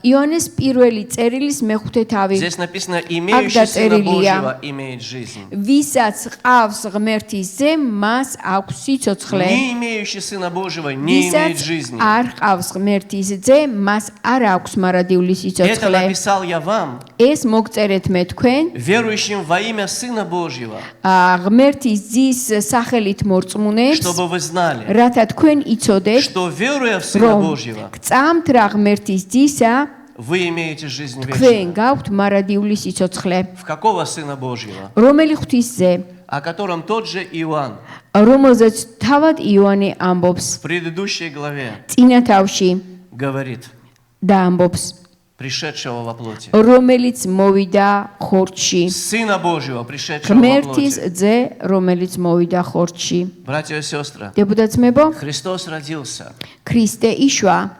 იონეს პირველი წერილის მეხუთე თავი. Здесь написано, имеющий Сына Божьего имеет жизнь. ვისაც ყავს ღმერთის ძე, მას აქვს სიცოცხლე. Не имеющий Сына Божьего не имеет ვისაც жизни. არ ყავს ღმერთის ძე, მას არ აქვს მარადიული Это სიცოცხლე. написал я вам, ეს მოგწერეთ მე თქვენ, верующим во имя Сына Божьего, ღმერთის ძის სახელით მორწმუნეებს, чтобы вы знали, რათა თქვენ იცოდეთ, что веруя в Сына რომ Божьего, გწამთ რა ღმერთის ძისა, вы имеете жизнь თქვენ вечную. გაქვთ მარადიული სიცოცხლე. В какого Сына Божьего? რომელი ღვთის ძე, О котором тот же Иоанн რომელზეც თავად იოანე ამბობს в предыдущей главе წინა თავში говорит, და ამბობს, пришедшего во плоти. რომელიც მოვიდა ხორცში. Сына Божьего, пришедшего во ღმერთის плоти. ძე, რომელიც მოვიდა ხორცში. Братья и сестры, დებუდაცმებო, Христос родился ქრისტე იშვა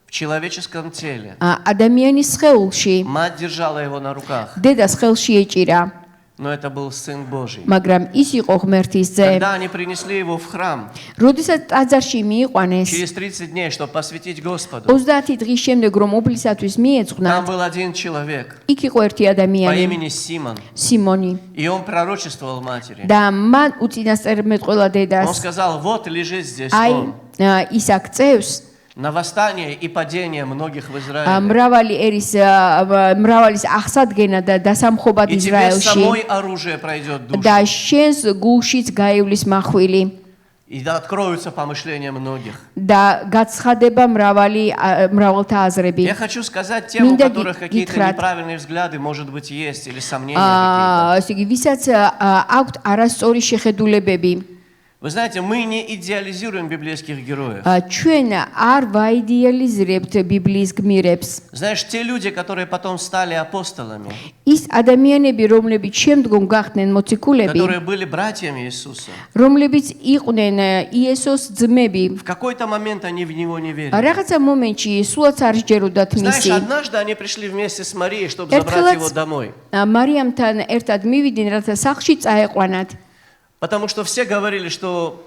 в человеческом теле. ადამიანის სხეულში, Мать держала его на руках, დედას ხელში ეჭირა, но это был Сын Божий. მაგრამ ის იყო ღმერთის ძე. Когда они принесли его в храм, როდესაც ტაძარში მიიყვანეს, через 30 дней, чтобы посвятить Господу, 30 დღის შემდეგ რომ უბლისათვის მიეძღვნათ, там был один человек იქ იყო ერთი по ადამიანი, имени Симон, სიმონი. и он пророчествовал матери. და მან უწინასწარმეტყველა Он დედას, сказал, вот лежит здесь აი он, ის აქ წევს на восстание и падение многих в Израиле. მრავალის აღსადგენა და დასამხობად И тебе ისრაელში самой оружие пройдет душу. და შენს გულშიც გაივლის მახვილი И да откроются помышления многих. და გაცხადება მრავალთა აზრები. Я хочу сказать тем, у Минда которых какие-то гитрат. неправильные взгляды, может быть, есть, или сомнения какие-то. ესე იგი, ვისაც აქვთ არასწორი შეხედულებები, Вы знаете, мы не идеализируем библейских героев. ჩვენ არ ვაიდეალიზირებთ ბიბლიის გმირებს. Знаешь, те люди, которые потом стали апостолами, ის ადამიანები, რომლებიც შემდგომ გახდნენ მოციქულები, которые были братьями Иисуса, რომლებიც იყვნენ იესოს ძმები, в какой-то момент они в Него не верили. რაღაცა მომენტში სულაც არ შეჯეროდათ Знаешь, მისი. однажды они пришли вместе с Марией, чтобы забрать его домой. მარიამთან ერთად მივიდნენ, რათა სახლში წაეყვანათ. Потому что все говорили, что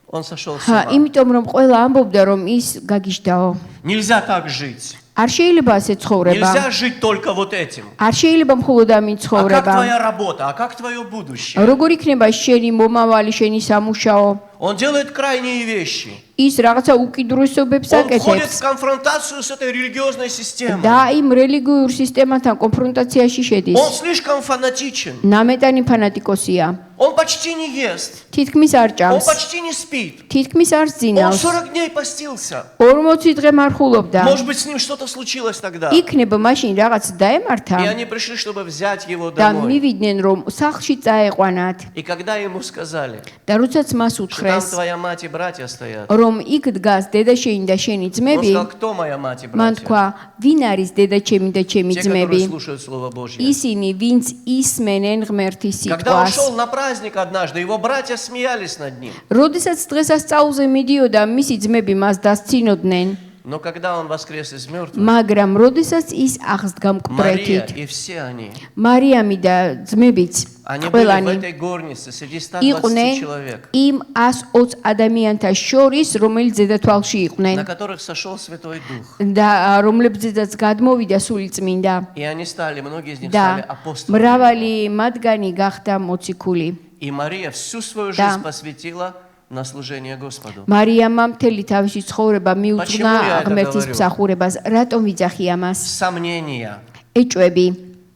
он сошел с ума. იმიტომ რომ ყველა ამბობდა, რომ ის გაგიჟდაო. Нельзя так жить. არ შეიძლება ასე ცხოვრება. Нельзя жить только вот этим. არ შეიძლება მხოლოდ ამით А как ცხოვრება. твоя работа? А как твое будущее? როგორ იქნება შენი მომავალი, შენი სამუშაო? Он делает крайние вещи. ის რაღაცა უკიდურესობებს Он входит აკეთებს в конфронтацию с этой религиозной системой. და იმ რელიგიურ სისტემასთან კონფრონტაციაში Он შედის. слишком фанатичен. ნამეტანი ფანატიკოსია. Он почти не ест. თითქმის არ Он ჭამს. почти не спит. თითქმის არ Он ძინავს. 40 дней постился. 40 დღე მარხულობდა. Может быть, с ним что-то случилось тогда. იქნება მაშინ რაღაც დაემართა И они пришли, чтобы взять его და домой. მივიდნენ რომ სახლში წაეყვანათ И когда ему сказали, და როდესაც მას что там უთხრეს твоя мать и братья стоят, რომ იქ დგას დედაშენი და შენი он ძმები, сказал, кто моя мать и მან братья? თქვა, ვინ არის დედაჩემი და ჩემი Те, ძმები? которые слушают Слово Божье. ისინი, ვინც ისმენენ ღმერთის Когда он სიტყვას. шел на праздник однажды, его братья смеялись над ним. როდესაც დღესასწაულზე მიდიოდა, მისი ძმები მას დასცინოდნენ, Но когда он воскрес из мертвых, მაგრამ როდესაც ის აღსდგა Мария მკვეთრით, и все они, მარიამი და ძმებიც, они были в ყველანი этой горнице среди 120 იყვნენ человек, იმ 120 ადამიანთა შორის, რომელიც ზედათვალში იყვნენ на которых сошел Святой Дух. და რომლებზეც გადმოვიდა სული წმინდა И они стали, многие из них და стали апостолами. მრავალი მათგანი გახდა მოციქული. И Мария всю свою Да. жизнь посвятила на служение Господу. მარიამმა მთელი თავისი ცხოვრება Почему я მიუძღვნა это ღმერთის говорю? მსახურებას. რატომ ვიძახი ამას? Сомнения ეჭვები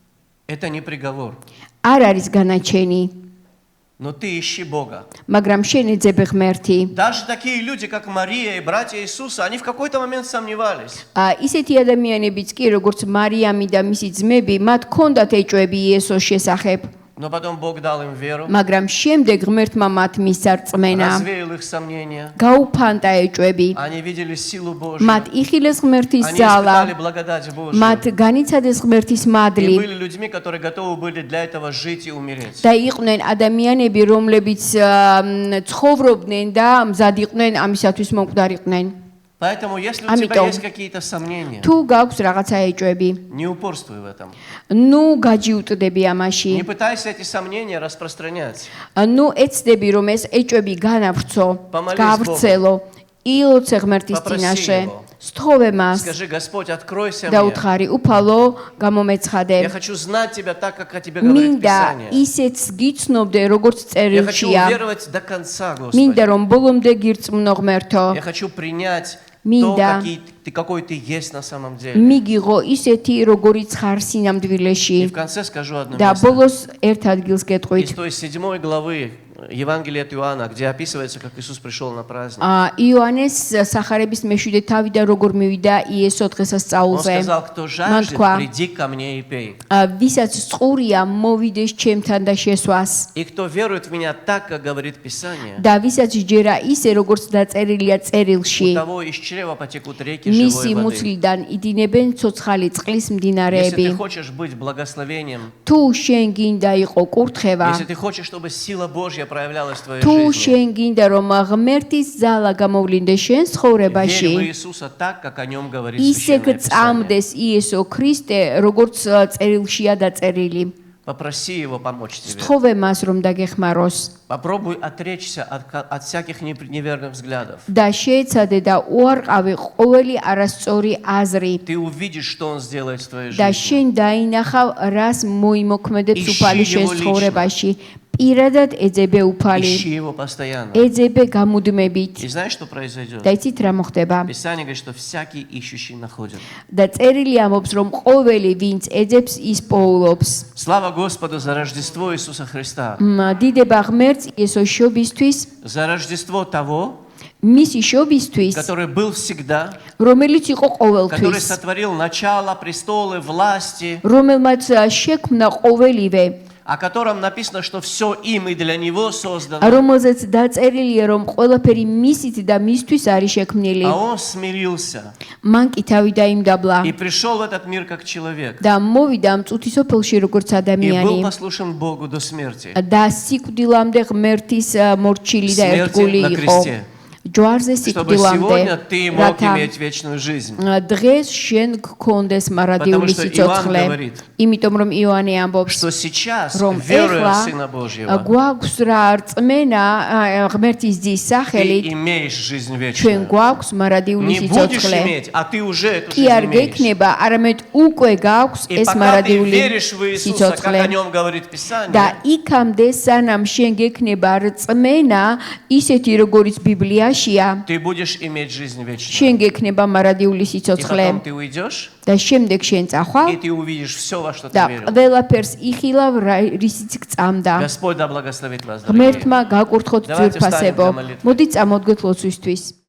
– это не приговор. არ არის განაჩენი, Но ты ищи Бога. მაგრამ შენ ეძებე ღმერთი. Даже такие люди, как Мария и братья Иисуса, они в какой-то момент сомневались. ისეთი ადამიანებიც კი, როგორც მარიამი და მისი ძმები, მათ ჰქონდათ ეჭვები იესოს შესახებ, Но потом Бог дал им веру, მაგრამ შემდეგ ღმერთმა მათ მისცა რწმენა, развеял их сомнения. გაუფანტა ეჭვები, Они видели силу Божью. მათ იხილეს ღმერთის Они ძალა, испытали благодать Божью. მათ განიცადეს ღმერთის И მადლი были людьми, которые готовы были для этого жить и умереть. და იყვნენ ადამიანები, რომლებიც ცხოვრობდნენ და მზად იყვნენ ამისათვის მომკვდარიყვნენ. Поэтому, если у Амитом. тебя есть какие-то сомнения, თუ გაქვს რაღაცა ეჭვები, не упорствуй в этом. ნუ გაჯიუტდები ამაში. Не пытайся эти сомнения распространять. ნუ ეცდები რომ ეს ეჭვები განავრცო, Помолись გავრცელო. ილოცე ღმერთის Попроси წინაშე. его. სთხოვე მას Скажи, Господь, откройся და мне. უთხარი, უფალო, გამომეცხადე. Я хочу знать Тебя так, как о Тебе говорит მინდა Писание. ისეც გიცნობდე, როგორც Я хочу წერილშია. уверовать до конца, მინდა Господи. რომ ბოლომდე გირწმუნო ღმერთო. Я хочу принять то, Მინდა какой Ты есть на самом деле. მიგიღო ისეთი, როგორიც ხარ И სინამდვილეში. в конце скажу одно და место. ბოლოს ერთ ადგილს Из გეტყვით. той 7 главы Евангелия от Иоанна, где описывается, как Иисус пришел на праздник. იოანეს სახარების მეშვიდე თავიდან როგორ მივიდა იესო Он დღესასწაულზე. сказал, кто жаждет, თქვა, приди ко мне и пей. ვისაც წყურია, მოვიდეს ჩემთან და შესვას. И кто верует в меня так, как говорит Писание, და ვისაც ჯერა ისე, როგორც დაწერილია у წერილში, того из чрева потекут реки მისი живой воды. მუცლიდან იდინებენ ცოცხალი წყლის Если მდინარეები. ты хочешь быть благословением, თუ შენ გინდა იყო კურთხევა, если ты хочешь, чтобы сила Божья проявлялась в твоей თუ жизни, შენ გინდა რომ ღმერთის ძალა გამოვლინდეს შენ верь ცხოვრებაში, в Иисуса так, как о нем говорит ისე Священное Писание. გწამდეს იესო ქრისტე, როგორც წერილშია დაწერილი. Попроси его помочь тебе. სთხოვე მას რომ დაგეხმაროს Попробуй отречься от всяких неверных взглядов. და შეეცადე და უარყავი ყოველი არასწორი აზრი Ты увидишь, что он сделает в твоей და жизни. შენ დაინახავ რას მოიმოქმედებს Ищи უფალი შენ его ცხოვრებაში. პირადად ეძებე უფალი, Ищи его постоянно. ეძებე გამუდმებით. И знаешь, что произойдет? და იცით რა მოხდება? Писание говорит, что всякий ищущий находит. და წერილი ამბობს რომ ყოველი ვინც ეძებს ის პოულობს. Слава Господу за Рождество Иисуса Христа. დიდება ღმერთს იესოს შობისთვის, За Рождество того, მისი შობისთვის, который был всегда, რომელიც იყო который ყოველთვის, сотворил начало, престолы, власти, რომელმაც შექმნა ყოველივე, о котором написано, что все им и для него создано. რომელზეც დაწერილია რომ ყველაფერი მისით და მისთვის არის შექმნილი. А он смирился მან კი თავი დაიმდაბლა и пришел в этот мир как человек. და მოვიდა ამ წუთისოფელში როგორც И был ადამიანი послушен Богу до смерти. და სიკვდილამდე ღმერთის მორჩილი და Смерти ერთგული на იყო. кресте. ჯვარზე чтобы сегодня სიკვდილამდე, ты мог რათა иметь вечную жизнь. დღეს შენ გქონდეს მარადიული Потому что სიცოცხლე. Иоанн говорит, იმიტომ რომ იოანე ამბობს, Что сейчас, რომ веруя ეხლა в Сына Божьего, გვაქვს რა რწმენა ღმერთის ძის ты სახელით, имеешь жизнь ჩვენ вечную. გვაქვს მარადიული Не будешь სიცოცხლე. иметь, а ты уже эту კი жизнь არ имеешь. გექნება, არამედ უკვე გაქვს И ეს пока ты მარადიული веришь в Иисуса, как სიცოცხლე. о нем говорит და Писание, იქამდე სანამ შენ გექნება რწმენა, ისეთი როგორც ბიბლიაშია, ты будешь иметь жизнь вечную. შენ გექნება მარადიული И სიცოცხლე потом ты уйдешь, და შემდეგ შენ წახვალ и ты увидишь все, во что ты და верил. ყველაფერს იხილავ, რისიც გწამდა. Господь да благословит вас, дорогие. ღმერთმა გაკურთხოთ Давайте ძვირფასებო. встанем для молитвы. მოდი წამოდგეთ ლოცვისთვის.